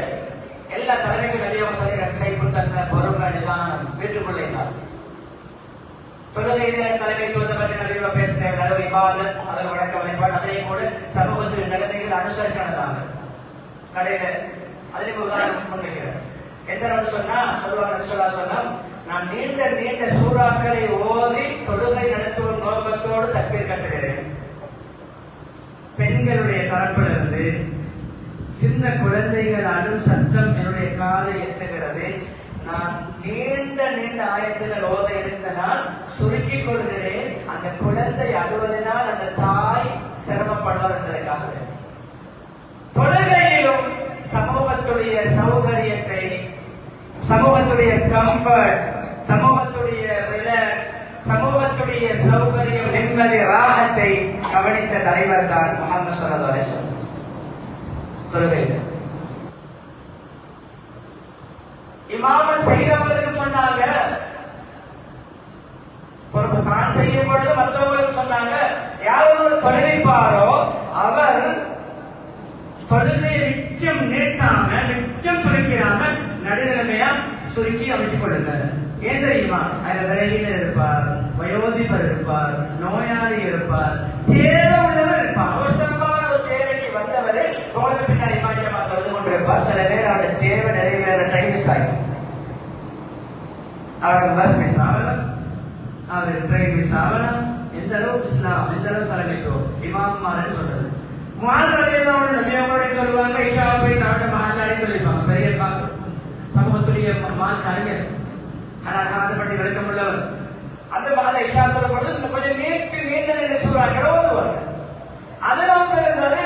எல்லா தலைமைக்கும் நிறைய சகிப்புத்தன்மை பொறுமை நிதானம் வீட்டுக்குள்ள இருந்தால் தொழுகையில தலைமைத்துவத்தை பற்றி நிறைய பேசுறேன். அளவு இபாதத், அளவு வழக்க வழிபாடு, அதையும் கூட சமூகத்தில் நிலைமைகள் அனுசரிக்கானதாங்க. கடையில அதில் உதாரணம் கொண்டிருக்கிறேன். எத்தனை சொன்னா சொல்லுவாங்க, நான் நீண்ட சூறாக்களை ஓதி தொழுகை நடத்தும் நோக்கத்தோடு தக்பீர் கட்டுகிறேன். பெண்களுடைய தரப்பிலிருந்து சின்ன குழந்தைகள் அழும் சத்தம் என்னுடைய காலை எட்டுகிறது. நான் நீண்ட ஆயத்தில் ஓத இருந்தனால் சுருக்கிக் கொள்கிறேன். அந்த குழந்தை அழுவதனால் அந்த தாய் சிரமப்படுவார் என்பதற்காக. தொழுகையிலும் சமூகத்துடைய சௌகரியத்தை, சமூகத்துடைய சமூகத்துடைய கம்ஃபர்ட், சமூகத்துடைய ரிலாக்ஸ், சமூகத்துடைய சௌகரியம், நிம்மதி, ராகத்தை கவனித்த தலைவர் தான் முஹம்மது ஸல்லல்லாஹு அலைஹி வஸல்லம். தொழுகையில் இமாமத் செய்யறவங்களுக்கு சொன்னாங்க, பொறுப்பு தான் செய்யும் பொழுது மற்றவங்களுக்கு சொன்னாங்க, யாரும் தொழுகைப்பாரோ அவர் தொழுகையை மிச்சம் நீட்டாம மிச்சம் சுருக்கிறாம நடுநிலைமையா சுருக்கி அமைச்சு கொள்ளுங்க. ஏன் தெரியுமா? அதுல விரைவில் இருப்பார், வயோதிபர் இருப்பார், நோயாளி இருப்பார், தேவை உள்ளவர் இருப்பார். அவசரமான ஒரு தேவைக்கு வந்தவர் உங்களுக்கு பின்னாடி மாற்றமா தொழுது கொண்டிருப்பார். சில பேர் அவருடைய தேவை நிறைவேற டைம் மிஸ் ஆகும். அவருக்கு பஸ் மிஸ் ஆகலாம், அவருக்கு ட்ரெயின் மிஸ் ஆகலாம். எந்த அளவுக்கு இஸ்லாம், எந்த அளவுக்கு தலைமைத்துவம் இமாம்மார்னு சொல்றது. முஹாஜிரோட நபியோட சொல்லுவாங்க, இஷா போய் அவருடைய மஹல்லாலே சொல்லிப்பாங்க. பெரிய சமூகத்துடைய கலைஞர், ஆனால் பற்றி விளக்கம் உள்ளவர். அந்த மகனை இஷா சொல்லும் பொழுது கொஞ்சம் நீண்ட நின்று சூறாக்கள் ஓதுவாங்க. அதெல்லாம் தெரிந்தது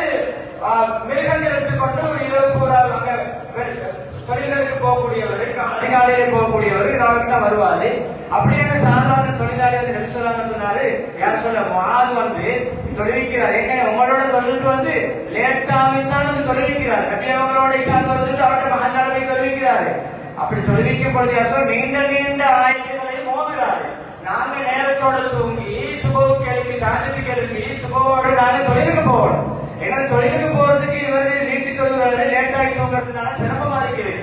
மிருகங்கள் எடுத்துக்கொண்டு இரவு பூரா தொழில்களுக்கு போகக்கூடியவர், அதிகாலையிலே போகக்கூடியவர் தான் வருவாரு. அப்படியே சாதாரண தொழிலாளி வந்து நெரிசலாக சொன்னாரு, யார் சொல்ல முஆத் வந்து தொழில்கிறார். ஏற்கனவே உங்களோட தொழிலுக்கு வந்து லேட்டாவித்தான் வந்து தொழில்கிறார். நபி அவங்களோட இஷா தொழுதுட்டு அவருடைய மகனால போய் தொழில்கிறாரு. அப்படி தொழிலிக்கும் பொழுது யார் சொல்ல நீண்ட நீண்ட ஆயுதங்களை மோதுகிறாரு. நாங்க நேரத்தோட தூங்கி சுபவுக்கு எழுப்பி தானத்துக்கு எழுப்பி சுபவோடு நாங்க தொழிலுக்கு போகணும். எங்களை தொழிலுக்கு போறதுக்கு இவரு நீட்டி தொழுகிறாரு, லேட்டாகி தூங்குறதுனால சிரமமா இருக்குது.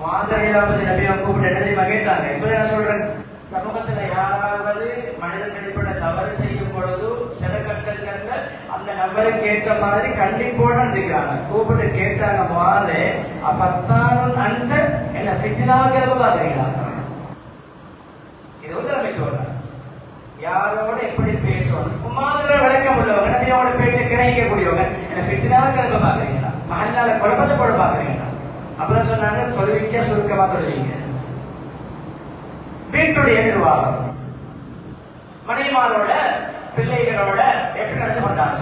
மாதிரியாவது நபியை கூப்பிட்டு என்ன தெரியுமா கேட்டாங்க? இப்ப நான் சொல்றேன், சமூகத்துல யாராவது மனிதன் அடிப்படை தவறு செய்யும் பொழுது சில கட்டங்கள்ல அந்த நபருக்கு ஏற்ற மாதிரி கண்டிப்போட இருந்துக்கிறாங்க. கூப்பிட்டு கேட்டாங்க, மாதிரி அப்பத்தான் அந்த என்ன ஃபித்னாவுக்கு பாக்குறீங்களா? இது வந்து அமைக்க யாரோட எப்படி பேசணும் மாதிரி விளக்கம் உள்ளவங்க, நபியோட பேச்சை கிரகிக்கக்கூடியவங்க என்ன ஃபித்னாவுக்கு இருக்க பாக்குறீங்களா? மகனால குழப்பத்தை போட பாக்குறீங்களா? அப்புறம் சொன்னாங்க, தொழுவிச்சா சுருக்கமா தொழுவீங்க. வீட்டுடைய நிர்வாகம், மனைவிமாரோட பிள்ளைகளோட எப்படி நடந்து கொண்டாங்க,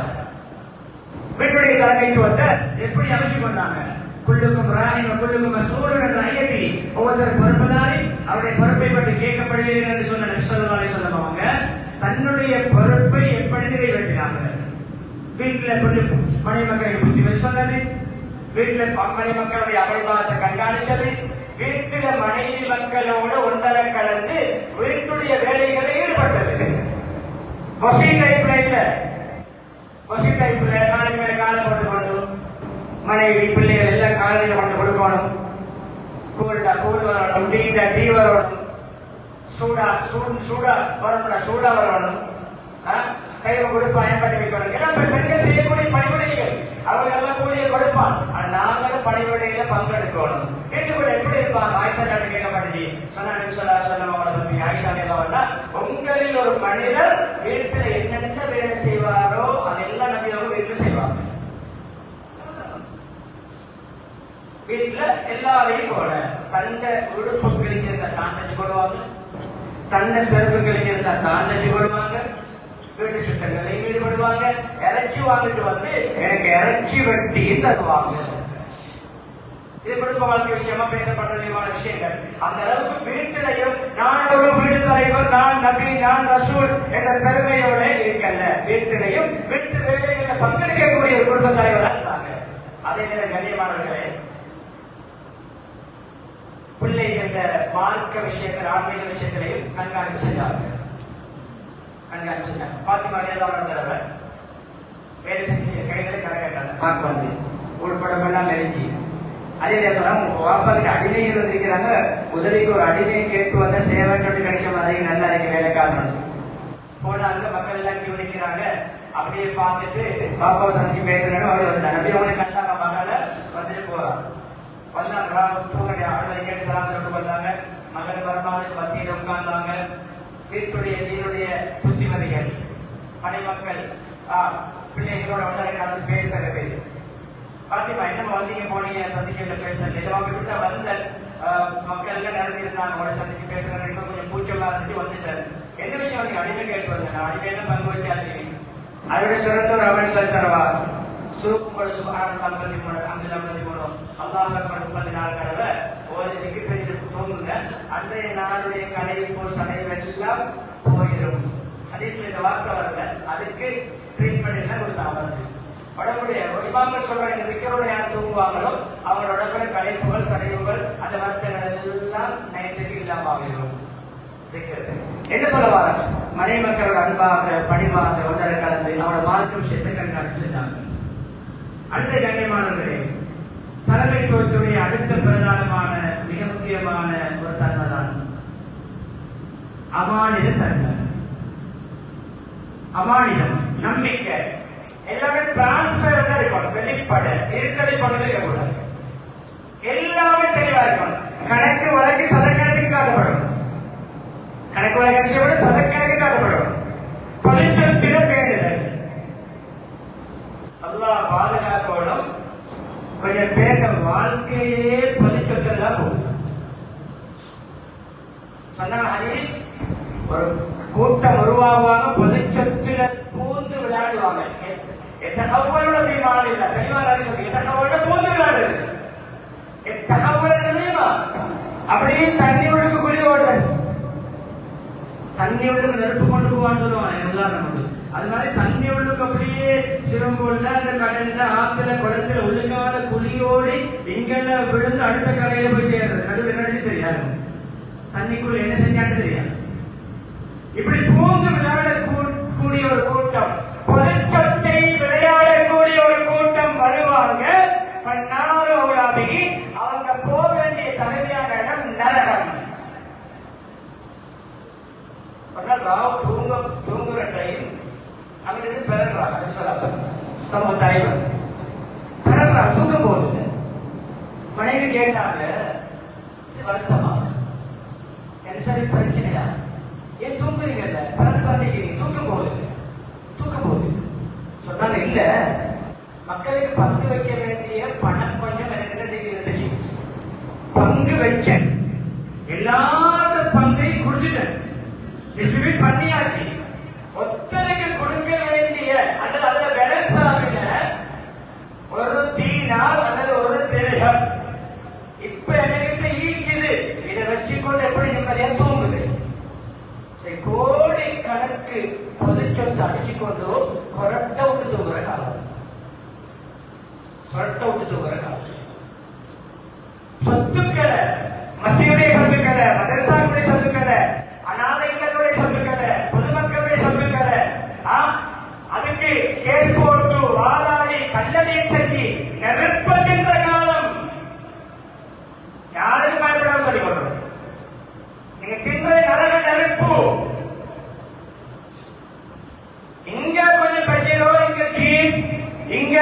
வீட்டுடைய தலைமைத்துவத்தை எப்படி அமைச்சு கொண்டாங்க. குள்ளுக்கும் ராணியும் குள்ளுக்கும் மஸ்ஊலுன் என்ற ஐயத்தி, ஒவ்வொருத்தர் பொறுப்புதாரி, அவருடைய பொறுப்பை பற்றி கேட்கப்படுவீர்கள் என்று சொன்ன நபி ஸல்லல்லாஹு அலைஹி வஸல்லம் அவங்க தன்னுடைய பொறுப்பை எப்படி நிறைவேற்றினாங்க. வீட்டுல மனைவி மக்களுக்கு புத்திமதி சொன்னது, வீட்டுல மனைவி மக்களுடைய அபரிபாதத்தை கண்காணிச்சது, வீட்டுல மனைவி மக்களோட ஒன்றரை கலந்து வீட்டுடைய வேலைகளை ஈடுபட்டது. கொசி டைப்ல இல்ல, கொசி டைப்ல நாளைக்கு மேல காலம் கொண்டு கொண்டு மனைவி பிள்ளைகள் எல்லாம் காலையில கொண்டு கொடுக்கணும். கூழ் வரணும், டீ வரணும், சூடா வரணும், சூடா வரணும், கையில கொடுப்பா பயன்படுத்தி வைக்கணும். எல்லாம் பெண்கள் செய்யக்கூடிய பணிவிடைகள், அவங்க எல்லாம் கூலியை கொடுப்பான். ஆனா நாங்களும் பணிவிடையில பங்கெடுக்கணும். வீட்டுக்குள்ள எப்படி இருப்பாங்க? ஆயிஷா கிட்ட கேட்கப்பட்டுச்சு, சொன்ன ஆயிஷா எல்லாம், உங்களில் ஒரு மனிதர் வீட்டுல என்னென்ன வேலை செய்வாரோ அதெல்லாம் நபி அவங்க வீட்டுல செய்வாங்க. வீட்டுல எல்லாரையும் போல தந்த உடுப்புகளுக்கு இருந்தா தான் தச்சு போடுவாங்க, தந்த செருப்புகளுக்கு இருந்தா தான் தச்சு போடுவாங்க, வீட்டு சுத்தங்களையும் ஈடுபடுவாங்க. இறைச்சி வாங்கிட்டு வந்து எனக்கு இறைச்சி வெட்டி தருவாங்க. இது குடும்ப வாழ்க்கை விஷயமா பேசப்பட்ட விஷயங்கள். அந்த அளவுக்கு வீட்டிலையும் நான் ஒரு வீட்டு தலைவர், நான் நபி, நான் ரசூல் என்ற பெருமையோட இருக்கல்ல, வீட்டிலையும் வீட்டு வேலைகளில் பங்கெடுக்கக்கூடிய ஒரு குடும்ப தலைவராக இருந்தாங்க. அதே நேரம் கண்ணியமானவர்களே, பிள்ளைகள மார்க்க விஷயங்கள், ஆன்மீக விஷயத்திலையும் கண்காணிப்பு செஞ்சாங்க. பாத்திமா தடவை வேலை செஞ்சு கைகளை கரையாட்டாங்க. மார்க் வந்து உள்படமெல்லாம் நெருங்கி அதே சொன்னா வாப்பாக்கு அடிமைகள் வந்திருக்கிறாங்க, உதவிக்கு ஒரு அடிமை கேட்டு வந்த சேவை சொல்லி கிடைச்ச மாதிரி நல்லா இருக்கு வேலைக்காரன். போனாங்க, மக்கள் எல்லாம் கியூ நிற்கிறாங்க. அப்படியே பார்த்துட்டு பாப்பா சமைச்சு பேசுறாங்க. அவர் வந்து நபி அவங்களுக்கு கண்டாங்க, மகள வந்துட்டு போறான். வந்தாங்க, தூங்கடைய ஆளுநரை கேட்டு சலாம் சொல்லிட்டு வந்தாங்க. மகள் வருமானத்துக்கு மத்தியில் உட்கார்ந்தாங்க. வீட்டுடைய நீருடைய புத்திமதிகள், மனைமக்கள் பிள்ளைகளோட ஒன்றரை கலந்து பேசுறது. பாத்திமா என்ன வந்தீங்க போனீங்க சந்திக்க பேசுறது, இதெல்லாம் விட்டு வந்த மக்கள் எல்லாம் நடந்திருந்தாங்க, சந்திச்சு பேசுறது கொஞ்சம் பூச்செல்லாம் இருந்துச்சு வந்துட்டாரு. என்ன விஷயம் நீங்க அடிமை கேட்டு வந்தேன், அடிமையில பங்கு வச்சாச்சு. அதோட சிறந்த ஒரு அமல் சொல்லித்தரவா, சுருக்கும்போது சுபஹான 53 53 அல்லாஹ் அக்பர் 34 தடவை ஒரு திக்ர் செஞ்சு தூங்குங்க. அன்றைய நாளுடைய கலைப்பு சடைவெல்லாம் போயிடும். ஹதீஸ்ல இந்த வார்த்தை வரல, அதுக்கு ட்ரீட்மெண்ட் என்ன கொடுத்தாங்க. உடம்புடைய இமாம்கள் சொல்ற இந்த விக்கரோட யார் தூங்குவாங்களோ அவங்களோட உடம்புல கலைப்புகள் சடைவுகள் அந்த வருத்தங்கள் எல்லாம் நைட்டுக்கு இல்லாம ஆகிடும். என்ன சொல்ல வர மனை மக்களோட அன்பாக பணிவாக ஒன்றரை கலந்து அவரோட மார்க்க விஷயத்தை கண்காணித்து செஞ்சாங்க. அடுத்த கண்ணியமானவர்களே, தலைமைத்துவத்துடைய அடுத்த பிரதானமான மிக முக்கியமான ஒரு தன்மை தான் அமானித தன்மை. அமானிதம், நம்பிக்கை, எல்லாமே டிரான்ஸ்பர் தான் இருக்கணும். வெளிப்பட இருக்கலை பகுதியில் இருக்கக்கூடாது. எல்லாமே தெளிவா இருக்கணும். கணக்கு வழக்கு சதக்கணக்கு காட்டப்படும். கணக்கு வழக்கு விட சதக்கணக்கு காட்டப்படும். பொதுச்சொத்தில பேணுதல் அல்லாஹ் பாதுகாக்கணும். கொஞ்சம் பேர வாழ்க்கையே பொதுச்சொத்தில் தான் போகுது. சொன்ன ஹதீஸ், ஒரு கூட்டம் உருவாகுவாங்க, பொதுச்சொத்தில பூந்து விளையாடுவாங்க. எத்தகவலோட தீர்மானம் இல்லை, தெளிவாக எத்தகவலோட பூந்து விளையாடுது. எத்தகவல தெரியுமா? அப்படியே தண்ணி ஒழுக்கு குழி ஓடுறது. தண்ணி ஒழுக்கு நெருப்பு கொண்டு போவான்னு சொல்லுவாங்க எல்லாரும். அது மாதிரி தண்ணி ஒழுக்கு அப்படியே சிவங்கோல்ல அந்த கடல்ல ஆத்துல குளத்துல ஒழுங்கான குழியோடி இங்கெல்லாம் விழுந்து அடுத்த கரையில போய் சேர்றது. நடுவில் நடுவு தெரியாது, தண்ணிக்குள்ள என்ன செஞ்சான்னு தெரியாது. இப்படி பூந்து விளையாடக்கூடிய ஒரு கூட்டம், பொதுச்சொத்தை விளையாடக்கூடிய ஒரு கூட்டம் வருவாங்க. அவங்க போக வேண்டிய தகுதியான இடம் நரகம். தூங்குற டைம் அங்கிருந்து பிறகுறாங்க சமூக தலைவர் பிறகுறாங்க, தூக்க போகுது. மனைவி கேட்டாங்க, வருத்தமா என்ன சரி பிரச்சனையா, ஏன் தூங்குறீங்கல்ல, பிறகு பண்ணிக்கிறீங்க, தூக்க போகுது சொன்னாங்க. இல்ல, மக்களுக்கு பங்கு வைக்க வேண்டிய பணம் கொஞ்சம் எனக்கு இருந்துச்சு, பங்கு வச்சேன், எல்லாரும் பங்கையும் கொடுத்துட்டேன், டிஸ்ட்ரிபியூட் பண்ணியாச்சு. ஒத்தனைக்கு கொடுக்க வேண்டிய அல்லது அதுல பேலன்ஸ் ஆகுங்க ஒரு தீனார் அல்லது ஒரு திரகம் இப்ப எனக்கு ஈக்குது. இதை வச்சுக்கொண்டு எப்படி நிம்மதியா தூங்குது? கோடி கணக்கு பொது சொத்து அடிச்சுக்கொண்டு கொரட்ட விட்டு தூங்குற காலம், சொத்துக்களை, மசீதுடைய சொத்துக்களை, மதரசாவுடைய சொத்துக்களை, அநாதை இல்லங்களுடைய சொத்துக்களை, பொதுமக்களுடைய சொத்துக்களை அதுக்கு கேஸ் போட்டு வாதாடி கல்லடி செஞ்சு நெருப்பதின்ற காலம். யாருக்கு பயப்படாம சொல்லிக் கொள்றோம். நீங்க தின்பதை நரக நெருப்பு. இங்க கொஞ்சம் பஜ்ஜிலோ, இங்க கீப், இங்க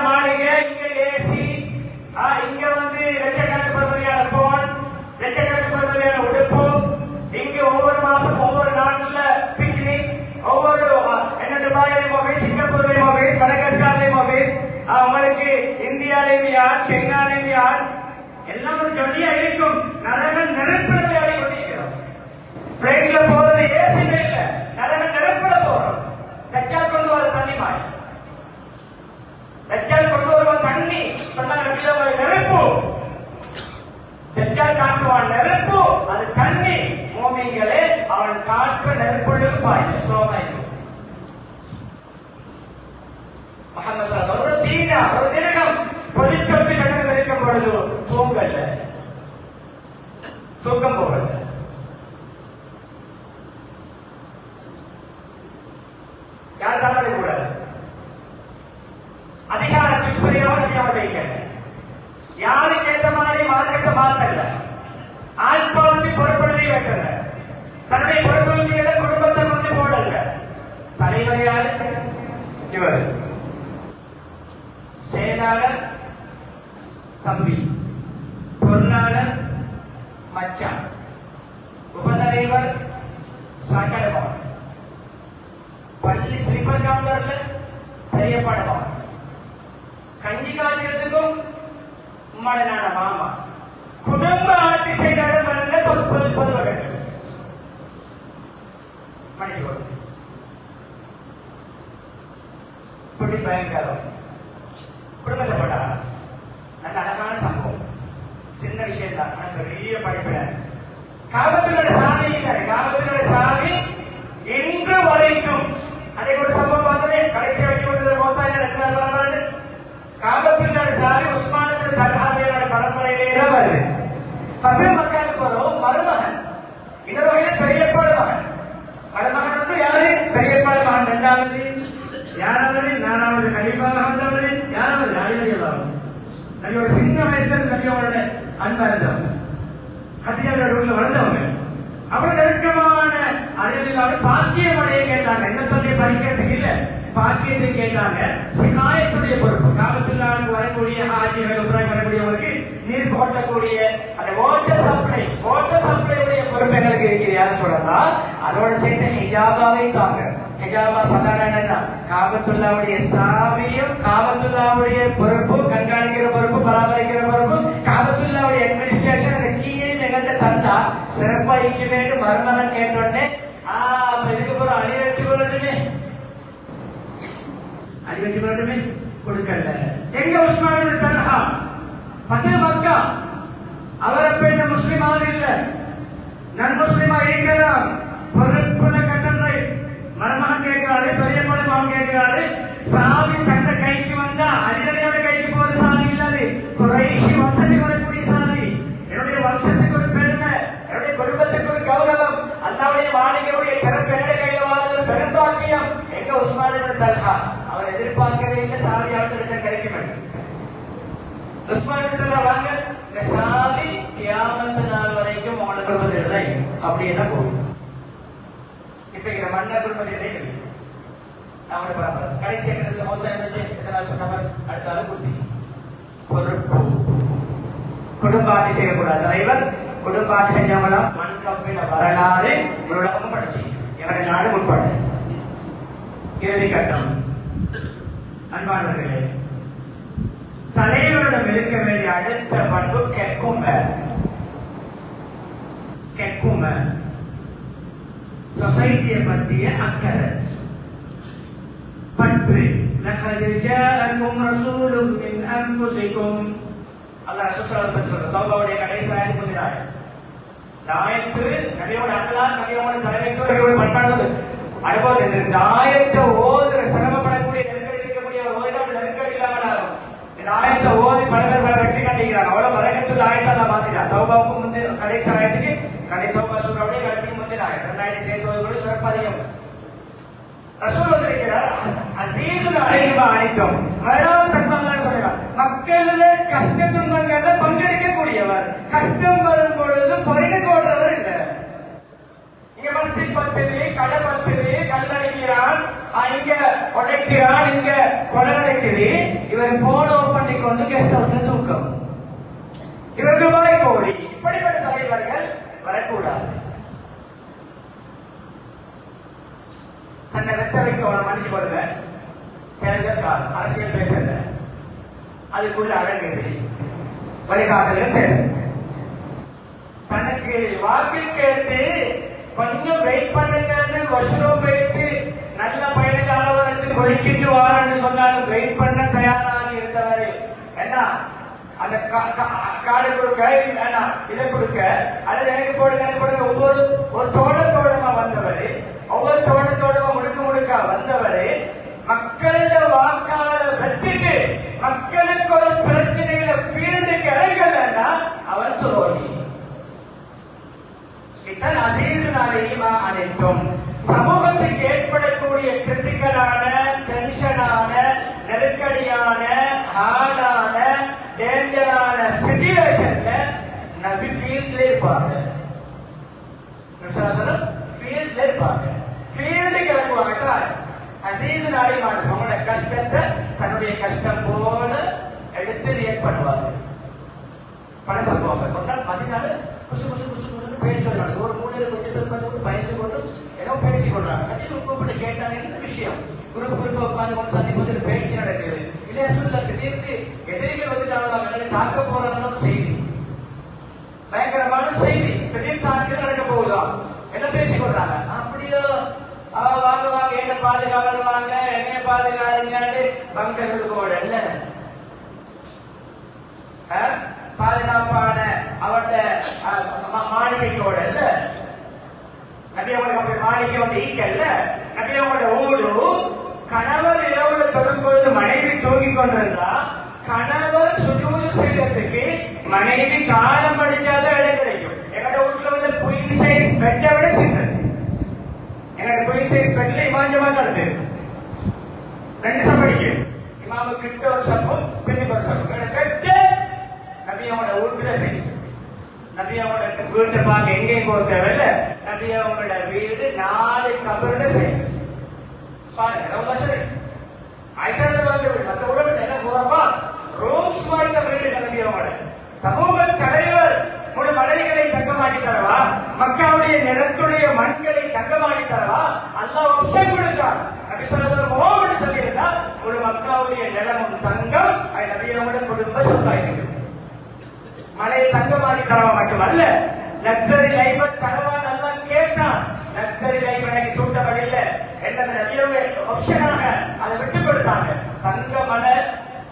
மாளிகை, இங்க ஏசி, இங்க வந்து லட்சக்கணக்கு பருவதையான போன், லட்சக்கணக்கு பருவதையான உடுப்பு, இங்க ஒவ்வொரு மாசம் ஒவ்வொரு நாட்டுல பிக்னிக், ஒவ்வொரு என்ன துபாயிலையும் ஆபீஸ், சிங்கப்பூர்லையும் ஆபீஸ், மடகாஸ்கர்லையும் ஆபீஸ், உங்களுக்கு இந்தியாலையும் யார், சைனாலையும் யார், எல்லாம் ஒரு ஜொலியா இருக்கும். நரக நெருப்பிட விளையாடி கொண்டிருக்கிறோம். பிளைட்ல போறது ஏசி இல்ல, நரக நெருப்பிட போறோம். தஜ்ஜால் கொண்டு வர தண்ணி மாய், தஜ்ஜால் கொண்டு வருவான் தண்ணி, சொன்னாங்க நெருப்பு. தஜ்ஜால் காட்டுவான் நெருப்பு, அது தண்ணி. மோமிங்களே, அவன் காற்று நெருப்புள்ள பாய்ந்து சோமாயிரு. முஹம்மது ஒரு தீனா, ஒரு திரகம் பொதுச்சொத்து கணக்கு இருக்கும் பொழுது தூங்கல்ல, தூக்கம் போகல. யார் தலைமை கூட அதிகார துஷ்பிரயோக யாருக்கு ஏற்ற மாதிரி மார்க்கத்தை மாற்றல, ஆட்பாவுக்கு பொறுப்படுத்தி வைக்கல, தன்னுடைய பொறுப்புகளை குடும்பத்தை கொண்டு போடல. தலைவர் யாரு? இவர். செயலாளர் தம்பி, பொருளாளர் மச்சான், உபதலைவர் சட்டடபான், பள்ளி ஸ்லீப்பர் கவுண்டர்ல பெரிய படமா, கஞ்சி காய்ச்சதுக்கும் மடனான மாமா, குடும்ப ஆட்சி செய்தாலும் பொதுவர்கள் மனிதர்கள் இப்படி பயங்கரம். குடும்பத்தை போட்டா நல்ல அழகான சம்பவம், சின்ன விஷயம் செஞ்சாங்க. பெரிய படிப்பில காபத்துடைய சாமி இல்லை. காபத்துடைய சாமி இன்று வரைக்கும் அன்றைக்கு ஒரு சம்பவம் பார்த்ததே கடைசியா வச்சு கொடுத்தது மோத்தாங்க. காபத்துடைய சாமி உஸ்மானுடைய தல்ஹாவியோட பரம்பரையிலே வருது. ஃபத்ஹ் மக்காவுக்கு வரும் மருமகன், இந்த வகையில பெரியப்பாடு மகன். மருமகன் வந்து யாரு? பெரியப்பாடு மகன். இரண்டாவது யாராவது? நானாவது கலீஃபாக வந்தவர் யாராவது? அலிரலியல்லாஹு அன்ஹு. ஒரு சின்ன வயசுல நபியோட அன்பா இருந்தவங்க, கதீஜா ரூம்ல வளர்ந்தவங்க. அப்புறம் நெருக்கமான அலிரலியல்லாஹு பாக்கியம் அடைய கேட்டாங்க. என்ன சொல்லி படிக்கிறதுக்கு இல்ல, பாக்கியத்தை கேட்டாங்க. சிகாயத்துடைய பொறுப்பு, காபத்துல்லாஹ்வுக்கு வரக்கூடிய ஹாஜிகள் உம்ராக்கு வரக்கூடியவங்களுக்கு நீர் போட்டக்கூடிய அந்த வாட்டர் சப்ளை உடைய பொறுப்பு எங்களுக்கு இருக்குது. யாரும் சொல்லலாம். அதோட சேர்த்து ஹிஜாபாவை தாங்க. ஹிஜாபா சாதாரண காபத்துல்லாவுடைய சாமியும் காபத்துல்லாவுடைய பொறுப்பு, கண்காணிக்கிற பொறுப்பு, பராமரிக்கிற பொறுப்பு, காபத்துல்லாவுடைய அட்மினிஸ்ட்ரேஷன் அந்த கீழே எங்கள்கிட்ட தந்தா சிறப்பா இங்க வேண்டும். மருமகன் கேட்டோடனே இதுக்கு போறோம் அழி வச்சு கொள்ளட்டுமே, அழி வச்சு கொள்ளட்டுமே கொடுக்கல. எங்க உஸ்மான் தல்ஹா ஃபத்ஹ் மக்கா, அவரை பேட்ட முஸ்லிமாக இல்ல, நன் முஸ்லிமா இருக்கலாம். பொறுப்புல கட்டளை மருமகன் கேட்கிறாரு, பெரிய மருமகன் கேட்கிறாரு. சாமி தந்த கைக்கு வந்தா அலிரலியோட கைக்கு போற சாமி இல்லாது குறைஷி வம்சத்துக்கு வரக்கூடிய சாமி. என்னுடைய வம்சத்துக்கு ஒரு பெருமை, என்னுடைய குடும்பத்துக்கு ஒரு கௌரவம், அல்லாவுடைய மாளிகையுடைய சிறப்பு என்னுடைய கையில வாழ்ந்த பெரும்பாக்கியம். எங்க உஸ்மான் தல்ஹா அவர் எதிர்பார்க்கவே இல்லை சாமி அவர்கிட்ட கிடைக்கும். உஸ்மான் தல்ஹா வாங்க, இந்த சாமி கியாமத் நாள் வரைக்கும் உங்களோட குடும்பத்தில அப்படியே தான் போகும். இப்ப இந்த மன்னர் குடும்பத்திலே அவனை பரம்பரை கடைசி அடுத்தால புத்தி பொறுப்பு. குடும்ப ஆட்சி செய்யக்கூடாது. தலைவர் குடும்ப ஆட்சி செஞ்சவங்களாம் மண் கம்பின வரலாறு உலகம் படிச்சு எவரை நாடு உட்பட. இறுதி கட்டம். அன்பானவர்களே, தலைவரிடம் இருக்க வேண்டிய அடுத்த பண்பு கெக்கும சொசைட்டியை பற்றிய அக்கறை, பற்று. லகத் ஜாஅக்கும் ரசூலும் மின் அன்ஃபுசிக்கும். அல்லாஹ் ரசூலுல்லாஹி பற்றி சொல்ற தௌபாவுடைய கடைசி ஆயத்து முதலாய் ஆயத்து நபியோட அகலாக், நபியோட தலைமைக்கு பண்பாடு. அதுபோல இந்த ஆயத்தை ஓதுற சிரமப்படக்கூடிய நெருக்கடி இருக்கக்கூடிய ஓய்வோட நெருக்கடி இல்லாமல் ஆகும். இந்த ஆயத்தை ஓதி பல பேர் பல வெற்றி கண்டிக்கிறாங்க. அவ்வளவு பரக்கத்துள்ள ஆயத்தை தான் மாத்திட்டான். தௌபாவுக்கு முந்தைய கடைசி ஆயத்துக்கு கடை தௌபா சொல்றபடி கடைசிக்கு முந்தைய ஆயத்து 2000 சேர்த்து சிறப்பு அதிகம். ரசூல் வந்திருக்கிறார். அசீசுல் அலைஹி அனைத்தும் மரணம் தன்மான் சொல்றார். மக்களில கஷ்ட துன்பங்கள்ல பங்கெடுக்கக்கூடியவர். கஷ்டம் வரும் பொழுது பொறிந்து போடுறவர் இல்ல. இங்க மஸ்ஜித் பத்துது, கடை பத்துது, கல்லடிக்கிறான், இங்க உடைக்கிறான், இங்க கொலை நடக்குது. இவர் போன் ஆஃப் பண்ணி கொண்டு கெஸ்ட் ஹவுஸ்ல தூக்கம். இவர் துபாய் கோடி. இப்படிப்பட்ட தலைவர்கள் வரக்கூடாது. தன்னை வெத்த வைக்க மன்னிச்சு போடுங்க. தேர்தல் காலம், அரசியல் பேசல, அதுக்குள்ள அடங்குது வழிகாட்டல தேவை. தனக்கு வாக்கு கேட்டு கொஞ்சம் வெயிட் பண்ணுங்க, வசூலம் வைத்து நல்ல பயணிக்காரவர்களுக்கு கொளிச்சிட்டு வாரன்னு சொன்னாலும் வெயிட் பண்ண தயாராக இருந்தவரை என்ன அந்த காடு கொடுக்க வேணாம், இதை கொடுக்க அல்லது எனக்கு போடுங்க ஒவ்வொரு ஒரு தோட்டத்தோடமா வந்தவர், ஒவ்வொரு தோட்டத்தோடமா முழுக்க வந்தவர் மக்களோட வாக்காளர் வெற்றிக்கு மக்களுக்கு ஒரு பிரச்சனைகளை ஃபீல்டுக்கு இறங்கலன்னா அவன் துரோகி. இத்தனை அசீசுனாலேயுமா அனைத்தும் சமூகத்துக்கு ஏற்படக்கூடிய கிரிட்டிக்கலான, டென்ஷனான, நெருக்கடியான, ஹார்டான, டேஞ்சரான சிச்சுவேஷன்ல நபி ஃபீல்ட்ல இருப்பாங்க. ஃபீல்ட்ல இருப்பாங்க. ஃபீல்டுக்கு இறங்குவாங்க. அசீசுனாலே மாட்டோம். அவங்களோட கஷ்டத்தை தன்னுடைய கஷ்டம் போல எடுத்து ரியாக்ட் பண்ணுவாங்க. பல சம்பவங்கள் கொண்டால் பதினாலு குசு குசு குசு குசு பேசி சொல்றாங்க. ஒரு மூலையில கொஞ்சம் பயந்து கொண்டு ஏதோ பேசி கொள்றாங்க. கூப்பிட்டு கேட்டாங்க இந்த விஷயம். குறுப்பு உட்காந்து கொண்டு சந்தி கொஞ்சம் பேச்சு நடக்குது. இல்லையா சொல்ல திடீர்னு எதிரிகள் வந்துட்டாங்க, தாக்க போறாங்க செய்தி, பயங்கரமான செய்தி. திடீர்னு தாக்குதல் நடக்க போகுதா என்ன பேசி கொள்றாங்க. அப்படியோ வாங்க வாங்க என்ன பாதுகாவல் வாங்க என்ன பாதுகாருங்க பங்கர்கள் போட இல்ல பாதுகாப்பான அவட்ட மாளிகைக்கோட இல்ல நபி அவங்களுக்கு அப்படி மாளிகை வந்து ஈக்கல்ல. நபி அவங்களோட ஊடு கணவர் இரவுல தொடும் பொழுது மனைவி தூங்கிக் கொண்டிருந்தா கணவர் சுஜூது செய்யறதுக்கு மனைவி காலம் படிச்சாதான் இடம் கிடைக்கும். எங்களோட வீட்டுல வந்து குயின் சைஸ் பெட்டை விட சின்னது. எங்களோட குயின் சைஸ் பெட்ல இமாஞ்சமா கருத்து 2 சப்படிக்கு இமாமு கிட்ட ஒரு சப்பம் பெண்ணுக்கு ஒரு சப்பம் பெட்டு நபி அவங்களோட வீட்டுல சைஸ். நபி அவங்களோட வீட்டை பார்க்க எங்கேயும் போக தேவையில்ல. நபி அவங்களோட வீடு 4 கபரோட சைஸ் பாருங்க. ரொம்ப சரி ஐசாந்த வாழ்க்கை வீடு மற்ற உடம்பு என்ன போறப்பா ரோம்ஸ் வாய்ந்த வீடு நபி அவங்களோட. சமூக தலைவர் ஒரு மலைகளை தங்கமாக்கி தரவா, மக்காவுடைய நிலத்துடைய மண்களை தங்கமாக்கி தரவா, அல்லாஹ் ஆப்ஷன் கொடுத்தார். நபி ஸல்லல்லாஹு அலைஹி வஸல்லம் சொல்லியிருந்தா ஒரு மக்காவுடைய நிலமும் தங்கம் அது நபி அவங்களோட குடும்ப சொத்தாயிருக்கு. மலையை தங்கமாக்கி தரவா மட்டுமல்ல லக்ஸரி லைஃப் தரவான்னு அல்லாஹ் கேட்டான். லக்ஸரி லைஃப் எனக்கு சூட்டபடி இல்லை என்ன நபியோட ஆப்ஷனாக அதை விட்டு கொடுத்தாங்க. தங்க மலை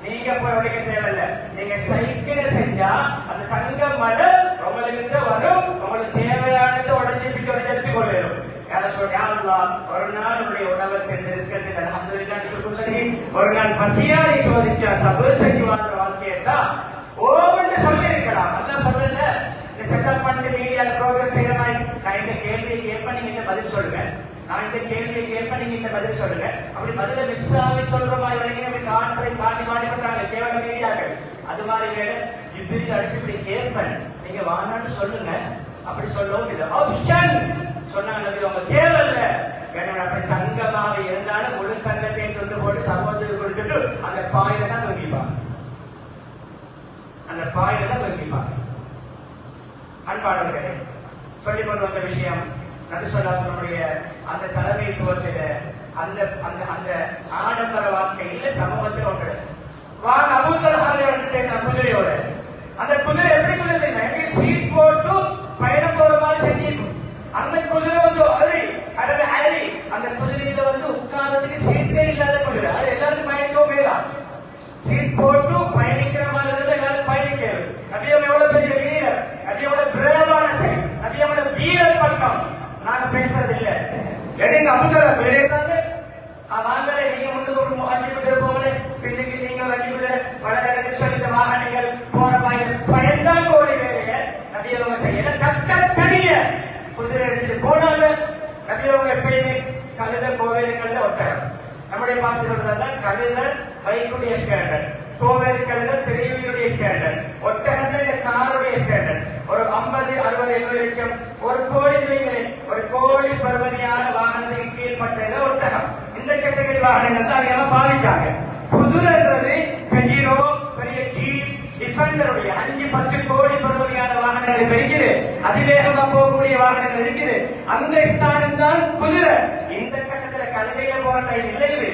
நீங்க போய் உடைக்க தேவையில்ல. நீங்க சைக்கிளை செஞ்சா அந்த தங்க மலை உங்களுக்கு வரும். உங்களுக்கு தேவையானதை உடஞ்சிட்டு எடுத்துக் கொள்ளும். யார சொல்றா ஒரு நாள் உடைய உணவை தெரிஞ்சிருக்கிறது அல்ஹம்துலில்லாஹ் சொல்லி ஒரு நாள் பசியாரை சோதிச்சா சபர் செஞ்சு வாழ்ற வாழ்க்கையா ஓவன்னு சொல்லி இருக்கலாம். அல்ல சொல்லல செட்டப் பண்ணிட்டு மீடியால ப்ரோக்ராம் செய்யற மாதிரி நான் இந்த கேள்வியை கேட்ப நீங்க இந்த பதில் சொல்லுங்க, நான் இந்த கேள்வியை கேட்ப நீங்க இந்த பதில் சொல்லுங்க. அப்படி பதில மிஸ் ஆகி சொல்ற மாதிரி வரைக்கும் காண்பதை காட்டி மாடி பண்றாங்க கேவல மீடியாக்கள். அது மாதிரி வேற இப்படி அடுத்து இப்படி கேட்பேன் நீங்க வாங்கன்னு சொல்லுங்க. அப்படி சொல்லவும் இல்லை ஆப்ஷன் சொன்னாங்க. அவங்க தேவையில்ல வேணும். அப்படி தங்கமாக இருந்தாலும் முழு தங்கத்தையும் கொண்டு போட்டு சமூகத்துக்கு கொடுத்துட்டு அந்த பாயில தான் தொங்கிப்பாங்க. அந்த பாயில தான் தொங்கிப்பாங்க. அன்பாளர்களே சொல்லிக் கொண்டு வந்த விஷயம் நபி ஸல்லல்லாஹு அலைஹி வஸல்லம் அந்த தலைமைத்துவத்தில அந்த அந்த அந்த ஆடம்பர வாழ்க்கையில சமூகத்தில் ஒன்று வாங்க அபூதல்ஹாலே வந்துட்டு குதிரையோட அந்த குதிரை எப்படி குதிரை சீட் போட்டு பயணம் போற மாதிரி செஞ்சிருக்கும். அந்த குதிரை வந்து அரி அந்த குதிரையில வந்து உட்கார்றதுக்கு சீட்டே இல்லாத குதிரை. அது எல்லாருக்கும் பயணிக்கவும் வேலாம். சீட் போட்டு பயணிக்கிற மாதிரி எல்லாரும் பயணிக்கிறது. நபியோட எவ்வளவு பெரிய வீரர், நபியோட பிரேமான செயல், நபியோட வீரர் பக்கம் நாங்க பேசுறது இல்ல. எங்க அபூதல்ஹா பேரேதாங்க வாங்கலை நீங்க முன்னுக்கு 5 பேர் போகல பின்னுக்கு நீங்க 2 பேர் வடகிழக்கு சொல்லித்த வாகனங்கள் போற பயன்தான் கோடி வேலைய நபியவங்க செய்யல. தனிய குதிரை எடுத்துட்டு போனாங்க. நபியவங்க எப்பயுமே கழுத கோவேறுகள்ல ஒட்டகம் நம்முடைய பாசத்தில் கழுத பைக்குடைய ஸ்டாண்டர்ட், கோவேறு கழுத திரையுடைய ஸ்டாண்டர்ட், ஒட்டகங்கள் காருடைய ஸ்டாண்டர்ட். ஒரு 50, 60, 70 லட்சம் ஒரு கோடி ஒரு கோடி பருவதியான வாகனத்துக்கு கீழ்பட்டது ஒட்டகம். இந்த கேட்டகரி வாகனங்கள் தான் அதிகமா பாவிச்சாங்க. குதிரைன்றது கஜீரோ பெரிய ஜீப் டிஃபெண்டருடைய 5-10 கோடி பருவதியான வாகனங்கள் இருக்குது. அதிவேகமா போகக்கூடிய வாகனங்கள் இருக்குது. அந்த ஸ்தானம் தான் குதிரை. இந்த கட்டத்துல கழுதையில போற டைம் இல்லை.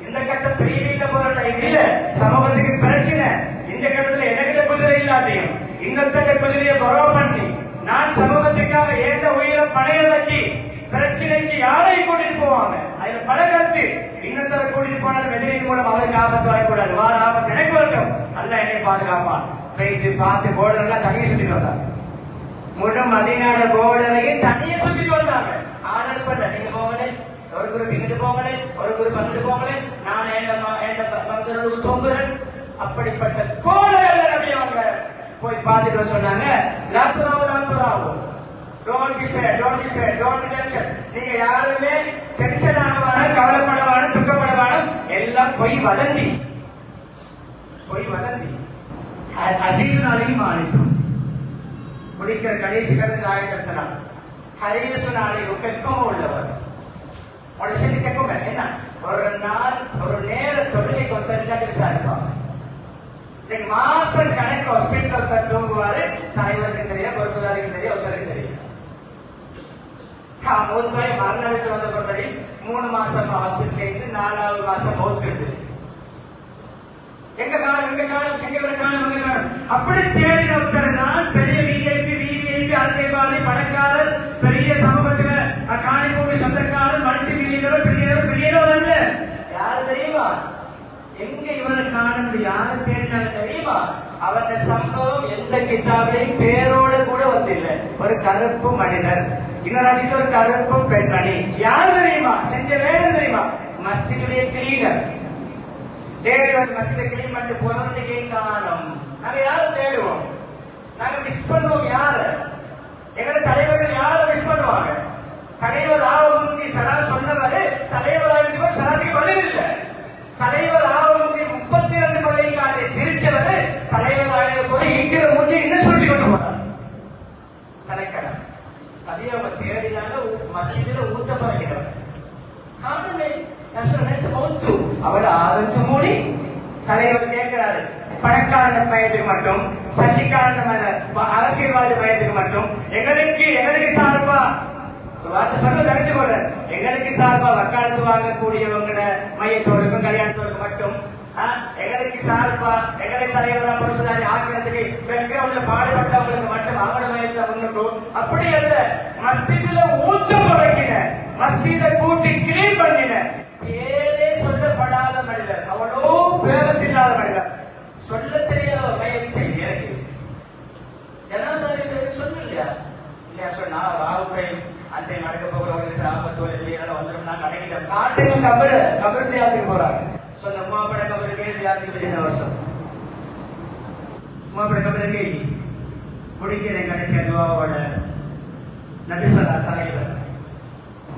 இந்த கட்டம் 3 போற டைம் இல்ல. சமூகத்துக்கு பிரச்சனை. இந்த கட்டத்துல எனக்கிட்ட குதிரை இல்லாதையும் இன்னொருத்த குதிரையை பரவ பண்ணி நான் சமூகத்துக்காக ஏந்த உயிரை பணைய வச்சு பிரச்சனைக்கு யாரை கூட்டிட்டு போவாங்க. அதுல பல கருத்து. இன்னொருத்தர கூட்டிட்டு போனாலும் எதிரின் மூலம் அவருக்கு ஆபத்து வரக்கூடாது. வார ஆபத்து எனக்கு வரட்டும், அல்ல என்னை பாதுகாப்பான். போயிட்டு பார்த்து போர்டர் எல்லாம் தனியை சுத்திட்டு வந்தாங்க. முழு மதீனாவோட போர்டரையும் தனியை சுத்திட்டு வந்தாங்க. ஆர்டர் பண்ண நீங்க போகலே, ஒரு குரூப் இங்கிட்டு போகலே, ஒரு குரூப் அங்கிட்டு போகலே, நான் பந்தரோடு தொங்குறேன். அப்படிப்பட்ட கோடையில நபி அவங்க போய் பார்த்துட்டு சொன்னாங்க. நீங்க யாருமே டென்ஷன் ஆகவான, கவலைப்படவான, துக்கப்படவான எல்லாம் பொய் வதந்தி. அசீசுனாலையும் மாறிட்டோம். முடிக்கிற கடைசி கருத்து ஆயத்தனால் ஹரீசுனாலை கெக்கமும் உள்ளவர். ஒரு விஷயத்தை கேட்கும் என்ன ஒரு நாள் ஒரு நேர தொழிலை கொத்தா இருப்பாங்க. மாசம் கணக்கு ஹாஸ்பிட்டல் தூங்குவாரு. தலைவருக்கு தெரியும், பொறுப்புதாருக்கு தெரியும், ஒருத்தருக்கு தெரியும். மூத்தாய் மரணத்துக்கு வந்த பொறுத்தவரை 3 மாசம் ஹாஸ்பிட்டல் இருந்து 4வது மாசம் மௌத்து. எங்க காலம் எங்க காலம் எங்க காலம் அப்படி தேடின ஒருத்தர் தான் பெரிய விஐபி அரசியல்வாதி பணக்காரர் பெரிய சமூகத்துல காணிப்பூமி சொந்தக்காரர் மல்டி மில்லியனரோ பெரியதோ அல்ல. யாரு தெரியுமா? எங்க இவரை காண யாரு தேடினாலும் தெரியுமா? அவருடைய சம்பவம் எந்த கிதாபிலையும் பேரோட கூட ஒரு கருப்பு மனிதர், இன்னொரு ஹதீஸ் ஒரு கருப்பு பெண்மணி. யார் தெரியுமா? செஞ்ச வேலை தெரியுமா? மஸ்ஜிதுடைய கிளீனர். தேவையான மஸ்ஜிதை கிளீன் பண்ணி போறதுக்கே காரணம். நாங்க யாரும் தேடுவோம், நாங்க மிஸ் பண்ணுவோம். யாரு? எங்களை தலைவர்கள் யாரை மிஸ் பண்ணுவாங்க? தலைவர் ஆவமுந்தி சலா சொன்னவரு தலைவராக சலாத்துக்கு பதில் இல்லை. தலைவர் ஆவமுந்தி 32 பள்ளிக்காரை சிரிச்சவரு தலைவராக போது இருக்கிற மூஞ்சி இன்னும் சொல்லி கொண்டு போறார். தலைக்கடை அதே அவங்க தேடினால மசீதில ஊத்த பறக்கிறவர் அவள் ஆதரிச்சு மூடி தலைவர் கேட்கிறாரு. பணக்காரன பயத்துக்கு மட்டும், சல்லிக்காரன அரசியல்வாதி பயத்துக்கு மட்டும் எங்களுக்கு சார்பா வார்த்தை சொல்ல தெரிஞ்சு கொள்ள, எங்களுக்கு சார்பா வக்காலத்து வாங்கக்கூடியவங்கள மையத்தோடுக்கும் கல்யாணத்தோடுக்கும் மட்டும், எங்களுக்கு சார்பா எங்களை தலைவரா பொறுப்புதாரி ஆக்கிறதுக்கு பெண்கள் பாடுபட்டவங்களுக்கு மட்டும் அவங்கள மையத்தை முன்னுக்கும். அப்படி அல்ல, மஸ்ஜிதுல ஊத்தம் முறைக்கின, மஸ்ஜிதை கூட்டி கிளீன் பண்ணின பேரே சொல்லப்படாத மனிதர், அவ்வளோ பேரஸ் இல்லாத மனிதர், சொல்ல தெரியாத மையம் செய்தி எனக்கு ஜனாசாரி சொல்லு இல்லையா இல்லையா சொன்னா ராவுக்கை அந்த நடக்க போகிறவங்க ஆபத்தோடு வந்துடும். நாங்க அடங்கிட்டோம் காட்டுக்கு கபரு செய்யாதுக்கு போறாங்க. சொன்ன உமாபட கபருக்கே செய்யாதுக்கு வருஷம் உமாபட கபருக்கே முடிக்கிற கடைசி துவாவோட நபிசல்லா தலைவர்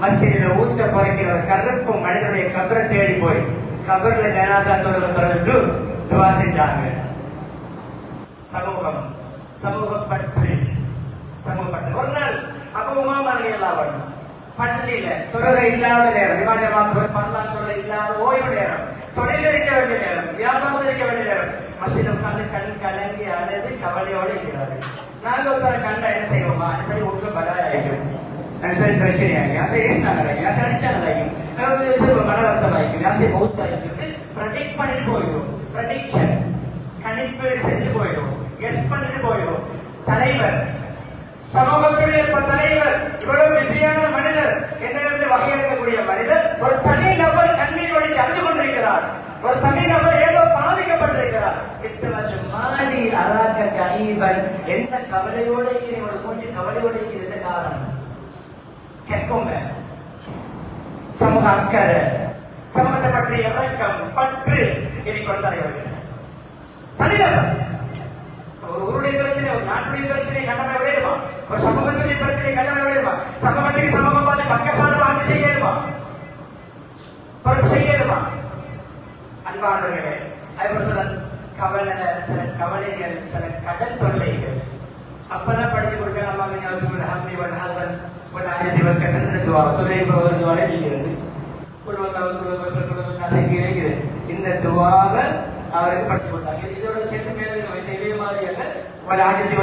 மஸ்ஜிதில் ஊட்ட பறக்கிறவர் கருப்பு மனிதனுடைய கபரை தேடி போய் கபர்ல ஜனாசா தொடர்ந்து துவா செஞ்சாங்க. சமூகப்பற்று ஒரு நாள் அப்ப உமாமலை எல்லாம் வரும் பள்ளியில தொழுகை இல்லாத நேரம், விமானமாக பரலான் தொழில் இல்லாத ஓய்வு நேரம், தொழில் இருக்க வேண்டிய நேரம், வியாபாரம் இருக்க வேண்டிய நேரம், மசித உட்கார்ந்து கண் கலங்கி அழுது கவலையோடு இருக்கிறாரு. நாங்க ஒருத்தர கண்டா என்ன செய்வோமா? சரி உங்களுக்கு பலாயாயிக்கும், சரி பிரச்சனை ஆகிக்கும், சரி ஏசினாங்க, சரி அடிச்சாங்க, மனவர்த்தம் ஆகிக்கும், மௌத்தாயிருக்கு. ப்ரெடிக்ட் பண்ணிட்டு போயிடும், ப்ரெடிக்ஷன் கணிப்பீடு செஞ்சு போயிடும், கெஸ் பண்ணிட்டு போயிடும். தலைவர் சமூகத்துடைய தலைவர் இவ்வளவு பிஸியான மனிதர், என்னிருந்து வகையாக்கக்கூடிய மனிதர், ஒரு தனி நபர் கண்ணீர் வழி அழுது கொண்டிருக்கிறார், ஒரு தனி நபர் ஏதோ பாதிக்கப்பட்டிருக்கிறார். 8 லட்சம் மாறி அராக்க கனிவன் எந்த கவலையோட ஒரு மூன்று கவலையோட இருந்த காரணம் கேட்கோங்க. சமூக அக்கறை, சமூகத்தை பற்றிய இறக்கம், பற்று எண்ணிக்கொண்ட தலைவர்கள் தனிநபர். ஒரு ஊருடைய பிரச்சனை, ஒரு நாட்டுடைய பிரச்சனை கண்டன விளையுமா? ஒரு சமூகத்துடைய பிரச்சனை கண்டன விளையுமா? சமூகத்துக்கு சமூகம் பார்த்து பக்கசார்பு ஆட்சி செய்யணுமா? பொறுப்பு செய்யணுமா? அன்பானவர்களே, அதுபோல சில கவலைகள், சில கடன் தொல்லைகள் அப்பதான் படித்து கொடுக்க நம்ம ஹாசன் இந்த துவாவை அவருக்கு படித்து கொடுத்தாங்க. இதோட சேர்த்து மேலே இதே மாதிரி படிச்சு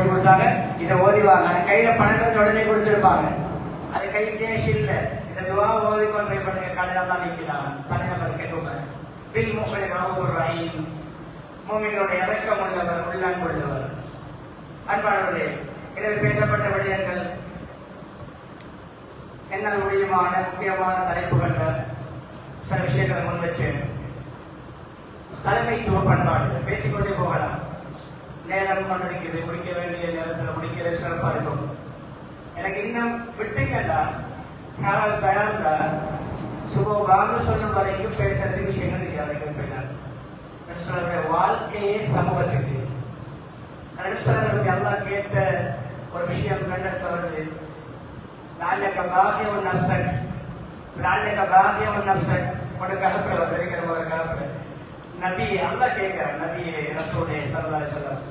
கொடுத்தாங்க. இதை ஓதிவாங்க, கையில பணத்தை உடனே கொடுத்திருப்பாங்க. அது கை கேஷ் இல்ல. இந்த துவா ஓதி கொண்டு பண்ணுங்க, கடையில தான் நிற்கிறாங்க. தனிநபர் கேட்குங்க பில் மூமினோட இறக்கம் உள்ளவர், உள்ளான் கொள்ளவர். அன்பானவர்களே, எனவே பேசப்பட்ட விடயங்கள் என்னால் முடியுமான முக்கியமான தலைப்புகள் சில விஷயங்களை முன் வச்சேன். தலைமைத்துவ பண்பாடு பேசிக்கொண்டே போகலாம். நேரம் கொண்டிருக்கிறது, முடிக்க வேண்டிய நேரத்தில் முடிக்கிறது சிறப்பா இருக்கும். எனக்கு இன்னும் விட்டுங்கண்டா யாராவது தயார்ந்தா சுபவாங்க சொன்ன வரைக்கும் பேசுறது விஷயங்கள் தெரியாது. வாழ்க்கையே சமூகத்துக்கு எல்லாம் கேட்ட ஒரு விஷயம் கண்டது. நாளைக்கு பாகியம் நப்சக், நாளைக்கு பாகியம் நப்சக் ஒரு கலப்புல இருக்கிற ஒரு கலப்புல நபி அல்லா கேட்கிறார். நபி ரசூலே ஸல்லல்லாஹு அலைஹி வஸல்லம்,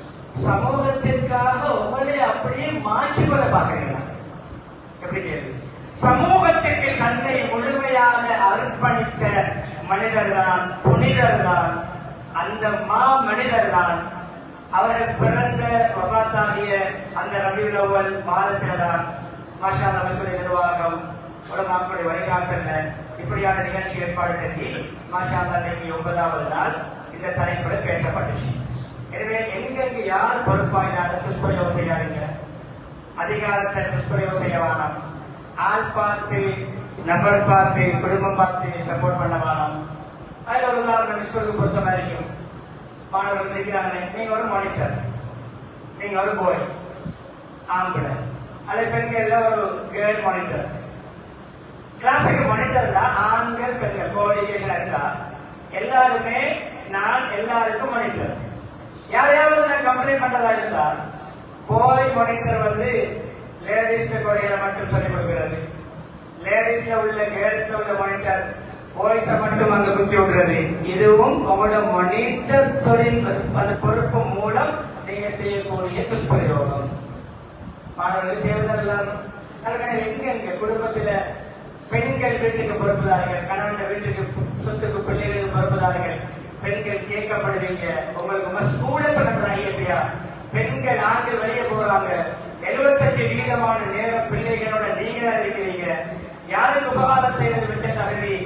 சமூகத்திற்காக உங்களை அப்படியே மாற்றிக்கொள்ள பார்க்கிறீங்களா? எப்படி கேள்வி. சமூகத்திற்கு தன்னை முழுமையாக அர்ப்பணித்த மனிதர் தான், புனிதர் தான், அந்த மா மனிதர் தான். அவர்கள் பிறந்த வபாத்தாகிய அந்த ரபியுல் அவ்வல் மாதத்தில் தான் மாஷா அல்லாஹ் மஸ்ஜித் நிர்வாகம் உலமாக்களுடைய வழிகாட்டல்ல இப்படியான நிகழ்ச்சி ஏற்பாடு செஞ்சு மாஷா அல்லாஹ் இன்னைக்கு 9வது நாள் இந்த தலைப்புல பேசப்பட்டுச்சு. எனவே எங்கெங்கு யார் பொறுப்பாக துஷ்பிரயோகம் செய்யாதீங்க, அதிகாரத்தை துஷ்பிரயோகம் செய்ய வேணாம், ஆள் பார்த்து நபர் பார்த்து குடும்பம் பார்த்து சப்போர்ட் பண்ண வேணாம். அதில் ஒரு உதாரணம் ஸ்கூலுக்கு பொறுத்த வரைக்கும் மாணவர்கள் இருக்கிறாங்க, நீங்க ஒரு மானிட்டர், நீங்க ஒரு போய் ஆம்பளை, அதை பெண்கள் ஒரு கேர்ள் மானிட்டர். கிளாஸுக்கு மானிட்டர்ல ஆண்கள் பெண்கள் கோஆர்டினேஷன் இருந்தா எல்லாருமே நான் எல்லாருக்கும் மானிட்டர். யாரையாவது நான் கம்ப்ளைண்ட் பண்றதா இருந்தா போய் மானிட்டர் வந்து லேடிஸ்ல கொடையில மட்டும் சொல்லிக் கொடுக்கிறது, லேடிஸ்ல உள்ள கேர்ள்ஸ்ல உள்ள மானிட்டர் பாய்ஸ மட்டும் அங்க குத்தி விடுறது. இதுவும் உங்களோட மானிட்டர் தொழில் அந்த பொறுப்பு மூலம் நீங்க செய்யக்கூடிய துஷ்பிரயோகம். மாணவர்கள் தேவைதான் எங்க குடும்பத்துல பெண்கள் வீட்டுக்கு பொறுப்புதார்கள், கணவன் வீட்டுக்கு சொத்துக்கு பிள்ளைகளுக்கு பொறுப்புதார்கள். பெண்கள் கேட்கப்படுவீங்க, உங்களுக்கு மஸ்கூட பண்ணுறாங்க இல்லையா? பெண்கள் ஆண்கள் வெளியே போறாங்க, 75% நேரம் பிள்ளைகளோட நீங்க தான் இருக்கிறீங்க. யாருக்கு உபகாரம் செய்யறது விட்ட தகுதி?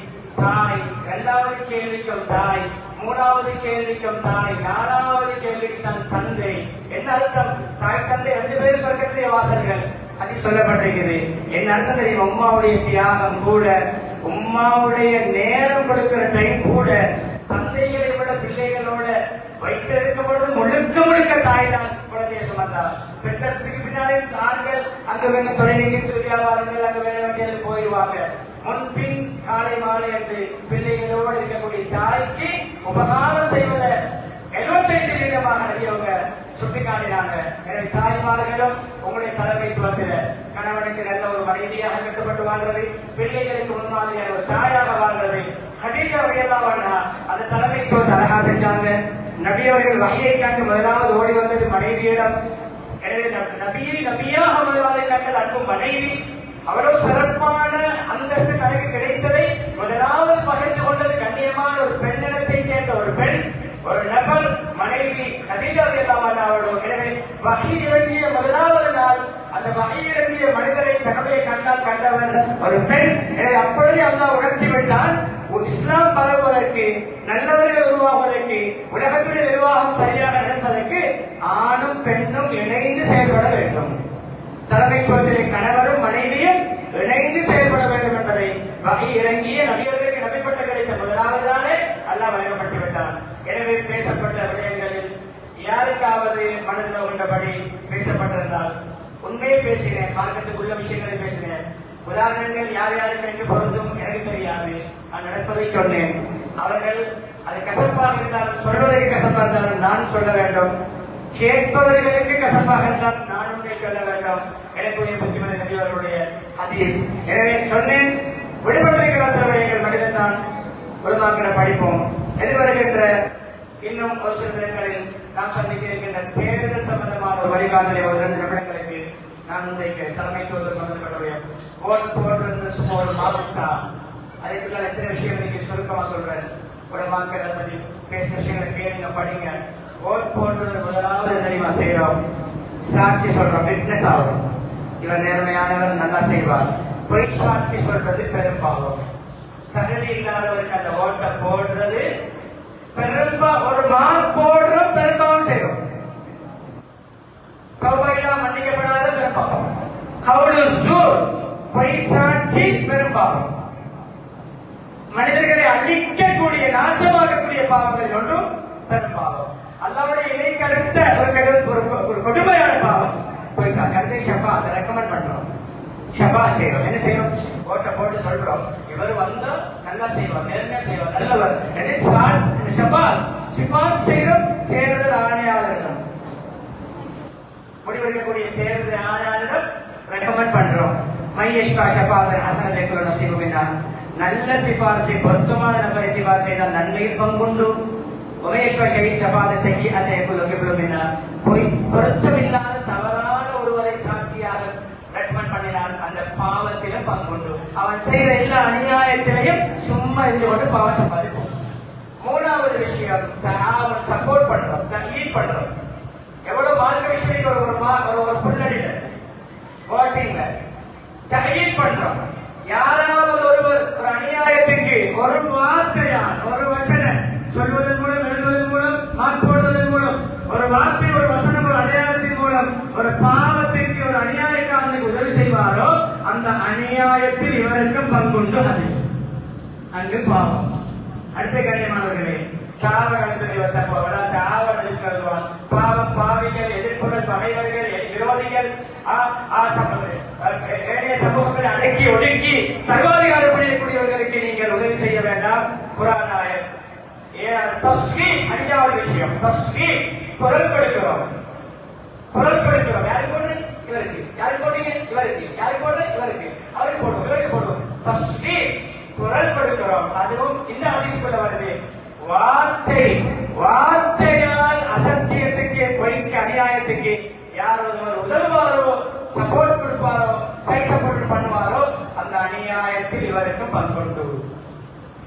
தாய். 2வது கேள்விக்கும் தாய், 3வது கேள்விக்கும் தாய், 4வது கேள்விக்கு தன் தந்தை. என்ன அர்த்தம்? தாய் தந்தை 2 பேரும் சொர்க்கத்திலே வாசல்கள். அது சொல்லப்பட்டிருக்குது. என்ன அர்த்தம் தெரியும்? உம்மாவுடைய தியாகம் கூட, உம்மாவுடைய நேரம் கொடுக்கிற டைம் கூட தந்தைகளை விட பிள்ளைகளோட வைத்திருக்கும் பொழுது முழுக்க முழுக்க தாய் தான் குழந்தைய சுமந்தார். பெற்றதுக்கு பின்னாலே ஆண்கள் அங்க வேணும் தொழிலுக்கு வியாபாரங்கள் அங்க வேற வேண்டியது போயிடுவாங்க. முன்பின் காலை மாலை என்று பிள்ளைகளோடு இருக்கக்கூடிய தாய்க்கு உபகாரம் செய்வதை 75% நிறையவங்க சுட்டிக்காட்டினாங்க. எனவே தாய்மார்களும் உங்களுடைய தலைமைத்துவத்தில் கணவனுக்கு நல்ல ஒரு மனைவியாக கட்டுப்பட்டு வாழ்றது, பிள்ளைகளுக்கு முன்மாதிரியான ஒரு தாயாக வாழ்றது. ஹதீஜா ரலியல்லாஹு அன்ஹா அந்த தலைமைத்துவத்தை அழகா செஞ்சாங்க. நபி அவர்கள் வஹியை கண்டு முதலாவது ஓடி வந்தது மனைவியிடம். எனவே நபியை நபியாக வருவதை கண்டது அன்பு மனைவி. அவ்வளவு சிறப்பான அந்தஸ்து தனக்கு கிடைத்ததை முதலாவது பகிர்ந்து கொண்டது கண்ணியமான ஒரு பெண்ணிடத்தை சேர்ந்த ஒரு பெண், ஒரு நபர், மனைவி ஹதீஜா ரலியல்லாஹு அன்ஹா அவர்கள். எனவே வஹி இறங்கிய முதலாவது நாள் அந்த வஹி இறங்கிய மனிதரை தன்னுடைய கண்ணால் கண்டவர் ஒரு பெண். எனவே அப்பொழுதே அல்லாஹ் உணர்த்தி விட்டான், இஸ்லாம் பரவுவதற்கு, நல்லவர்கள் உருவாகுவதற்கு, உலகத்துடைய நிர்வாகம் சரியாக நடப்பதற்கு ஆணும் பெண்ணும் இணைந்து செயல்பட வேண்டும். தலைமைத்துவத்திலே கணவரும் மனைவியும் இணைந்து செயல்பட வேண்டும் என்பதை வகை இறங்கிய நபியர்களுக்கு நபிப்பட்ட கிடைத்த முதலாவது நாளே அல்லாஹ் வழங்கப்பட்டு விட்டார். எனவே பேசப்பட்ட விடயங்களில் யாருக்காவது மனதில் கொண்டபடி பேசப்பட்டிருந்தால் உண்மையை பேசினேன், மார்க்கத்துக்குள்ள விஷயங்களை பேசினேன். உதாரணங்கள் யார் யாருக்கு என்று பொருந்தும் எனக்கு தெரியாது, நான் நடப்பதை சொன்னேன். அவர்கள் அது கசப்பாக இருந்தாலும், சொல்வதற்கு கசப்பாக இருந்தாலும் நான் சொல்ல வேண்டும், கேட்பவர்களுக்கு கசப்பாக இருந்தால் நான் உண்மை சொல்ல வேண்டும். எனக்குரிய முக்கியமான நபியவர்களுடைய ஹதீஸ். எனவே சொன்னேன், விடுபட்டிருக்கிற சில விடயங்கள் மனிதன் தான் உருமாக்கின படிப்போம். எதிர்வருகின்ற இன்னும் ஒரு சில தினங்களில் நாம் சந்திக்க இருக்கின்ற தேர்தல் சம்பந்தமான ஒரு வழிகாட்டலை ஒரு 2 நிமிடங்களுக்கு நான் முன்வைக்க தலைமைத்துவத்தில் சம்பந்தப்பட்டுடைய ஓட் போட்டு சும்மா ஒரு மாவட்டா அதுக்குள்ள எத்தனை விஷயங்கள் நீங்க சுருக்கமா சொல்றேன். உடமாக்கள் அதை பற்றி பேசின விஷயங்களை கேளுங்க, படிங்க. ஓட் போடுறது முதலாவது தெரியுமா செய்யறோம்? சாட்சி சொல்றோம், விட்னஸ் ஆகும். இவர் நேர்மையானவர், நல்லா செய்வார். பொய் சாட்சி சொல்றது பெரும்பாலும். தகுதி இல்லாதவருக்கு அந்த ஓட்டை போடுறது ஒரு மார்க் போடுறோம், பெரும்பாலும் செய்வோம். கௌபைலாம் மன்னிக்கப்படாத பெரும்பாலும். கவுலு ஜூர், பொய் சாட்சி பெரும்பாலும். மனிதர்களை அழிக்கக்கூடிய, நாசமாக்கக்கூடிய பாவங்கள் ஒன்றும் பெரும்பாலும். அல்லாஹ்வுடைய இணைக்கு அடுத்த ஒரு கொடுமையான பாவம் பொய் சாட்சி. அடுத்து ஷஃபா, அதை ரெக்கமெண்ட் பண்றோம், ஷஃபா செய்யறோம். என்ன செய்யறோம்? ஓட்டை போட்டு சொல்றோம், இவர் வந்தா நல்லா செய்வார், நேர்மையா செய்வார், நல்லவர். சிபாஸ் செய்யறோம். தேர்தல் ஆணையாளரிடம், முடிவெடுக்கக்கூடிய தேர்தல் ஆணையாளரிடம் ரெக்கமெண்ட் பண்றோம். மையஷ்பா ஷஃபாதன் ஹசனத்தை குல நசீபுமின்னா, நல்ல சிபாரிசை, பொருத்தமான நபரை சிபாரிசை செய்தால் நன்மையில் பங்குண்டு. உமேஷ்பா ஷஹீத் ஷஃபாத செய்யி அதை குலமின்னா, பொருத்தமில்லாத தவறான ஒருவரை சாட்சியாக ரெக்கமெண்ட் பண்ணினால் அந்த பாவத்திலும் பங்குண்டு. அவன் செய்யற எல்லா அநியாயத்திலையும் சும்மா இருந்து கொண்டு பாவம் சம்பாதிப்போம். 3வது விஷயம், அவன் சப்போர்ட் பண்றோம், ஈட் பண்றோம். எவ்வளவு மார்க்க விஷயத்துக்கு ஒரு புள்ளடியில ஓட்டிங்ல தகீத் பண்றோம். யாராவது ஒருவர் ஒரு அநியாயத்துக்கு ஒரு வார்த்தையால், ஒரு வசனம் சொல்வதன் மூலம், எழுதுவதன் மூலம், மார்க் போடுவதன் மூலம், ஒரு வார்த்தை, ஒரு வசனம், ஒரு அடையாளத்தின் மூலம் ஒரு பாவத்திற்கு, ஒரு அநியாயக்காரனுக்கு உதவி செய்வாரோ அந்த அநியாயத்தில் இவருக்கும் பங்குண்டு. அது அங்கு பாவம். அடுத்த கண்ணியமானவர்களே, தாவரத்தில் பாவம், பாவிகள், எதிர்ப்புகள், பகைவர்கள், விரோதிகள், ஏனைய சமூகங்களை அடக்கி ஒடுக்கி சர்வாதிகாரம் புரியக்கூடியவர்களுக்கு நீங்கள் உதவி செய்ய வேண்டாம். குர்ஆன் ஆயத். அஞ்சாவது விஷயம் தஸ்வீக், குரல் கொடுக்கிறோம். குரல் கொடுக்கிறோம். யாருக்கு போடு? இவருக்கு. யாருக்கு போட்டீங்க? இவருக்கு. யாருக்கு போடு? இவருக்கு. அவருக்கு போடுவோம், இவருக்கு போடுவோம். தஸ்வீக், குரல் கொடுக்கிறோம். அதுவும் இந்த ஹதீஸ்க்குள்ள வருது. வார்த்தையால் அசத்தியத்துக்கு, பொய்க்கு, அநியாயத்துக்கு யார் ஒருவர் உதவுவாரோ, சப்போர்ட் கொடுப்பாரோ, சைட் சப்போர்ட் பண்ணுவாரோ அந்த அநியாயத்தில் இவருக்கு பங்குண்டு.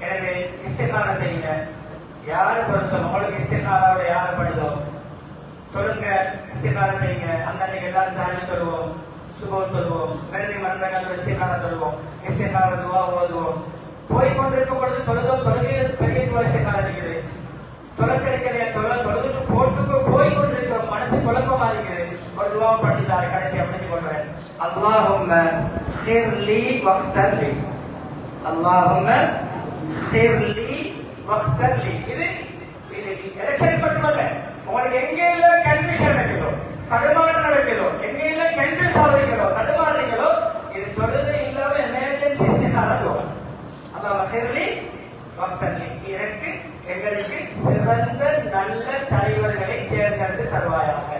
எனவே இஸ்திகாரா செய்யுங்க. யாரு பொருத்தம் உங்களுக்கு இஸ்திகாராவோட யாரு படுதோ சொல்லுங்க, இஸ்திகாரா செய்யுங்க. அந்த அன்னைக்கு எல்லாரும் தாண்டி சொல்லுவோம், சுபம் சொல்லுவோம், வெள்ளி மறந்தாங்க இஸ்திகாரா சொல்லுவோம், இஸ்திகாரா துவா ஓதுவோம். போய்கொண்டிருக்கும் பொழுது தொழுகையில் பெரிய இஸ்திகாரா இருக்குது. தொலைக்கடிக்கிற தொழுது போட்டுக்கு போய்கொண்டிருக்கிறோம், மனசு குழப்பமா இருக்குது. ஒரு துவா பண்ணிட்டாரு கடைசி அப்படி கொள்றேன். அல்லாஹும்ம ஹிர்லி வக்தர்லி, அல்லாஹும்ம ஹிர்லி வக்தர்லி. இது எலெக்ஷன் மட்டுமல்ல, உங்களுக்கு எங்கேயில கன்ஃபியூஷன் நடக்குதோ, தடுமாற்றம் நடக்குதோ, எங்கேயில கன்ஃபியூஸ் ஆகுறீங்களோ, தடுமாறுறீங்களோ, இது தொழுகை இல்லாம எமர்ஜென்சி இஸ்திகாரா துவா. அல்லாஹ் ஹிர்லி வக்தர்லி, எனக்கு எங்களுக்கு சிறந்த நல்ல தலைவர்களை தேர்ந்தெடுத்து தருவாயாக.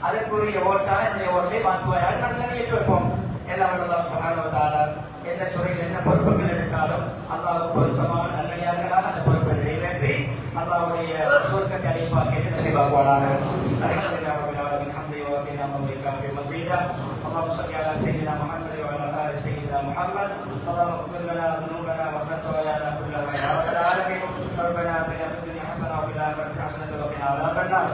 அதற்குரிய ஓட்டாக என்னுடைய ஓட்டை மாற்றுவாயாக. மனுஷனை ஏற்று வைப்போம். எல்லாம் அல்லாஹ் சுப்ஹானஹு வ தஆலா எந்த துறையில் என்ன பொறுப்புகள் எடுத்தாலும் அல்லாஹ் பொருத்தமான நல்லடியார்களாக அந்த பொறுப்பை நிறைவேற்றி அல்லாஹ்வுடைய சொர்க்கத்தை அடைவாக நசீபாக்குவானாக. அல்ஹம்துலில்லாஹி ரப்பில் ஆலமீன். ஹம்து வ பினா மலிகா பி மஸீதா. அல்லாஹ் ஸல்லி அலா சய்யிதினா முஹம்மது வ அலா ஆலி சய்யிதினா முஹம்மத். அல்லாஹ் اغفر لنا ذنوبنا وخطايانا كلها يا رب العالمين. ربنا آتنا في الدنيا حسنة وفي الآخرة حسنة وقنا عذاب النار.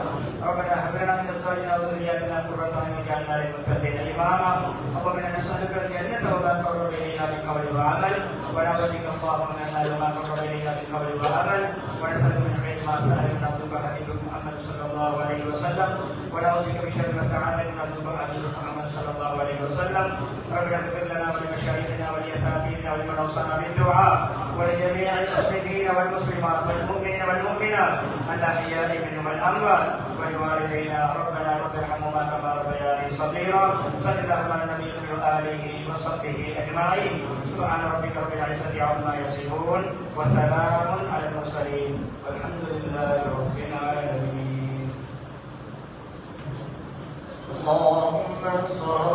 ربنا هب لنا من أزواجنا وذرياتنا قرة أعين واجعلنا للمتقين إماما. اللهم إنا نسألك الجنة وما قرب إليها من قول وعمل، ونعوذ بك اللهم من النار وما قرب إليها من قول وعمل، ونسألك من خير ما سألك من عبدك حبيبك محمد صلى الله عليه وسلم، ونعوذ بك من شر ما استعاذك من عبدك حبيبك محمد صلى الله عليه وسلم. ربنا اغفر لنا ولمشايخنا ولأساتذتنا ولمن أوصانا بالدعاء ولجميع المسلمين والمسلمات والمؤمنين والمؤمنات الأحياء منهم والأموات، ولوالدينا ربنا رب ارحمهما كما ربياني صغيرا. صلى الله على النبي وآله وصحبه أجمعين. سبحان ربك رب العزة عما يصفون وسلام على المرسلين والحمد لله رب العالمين. اللهم صل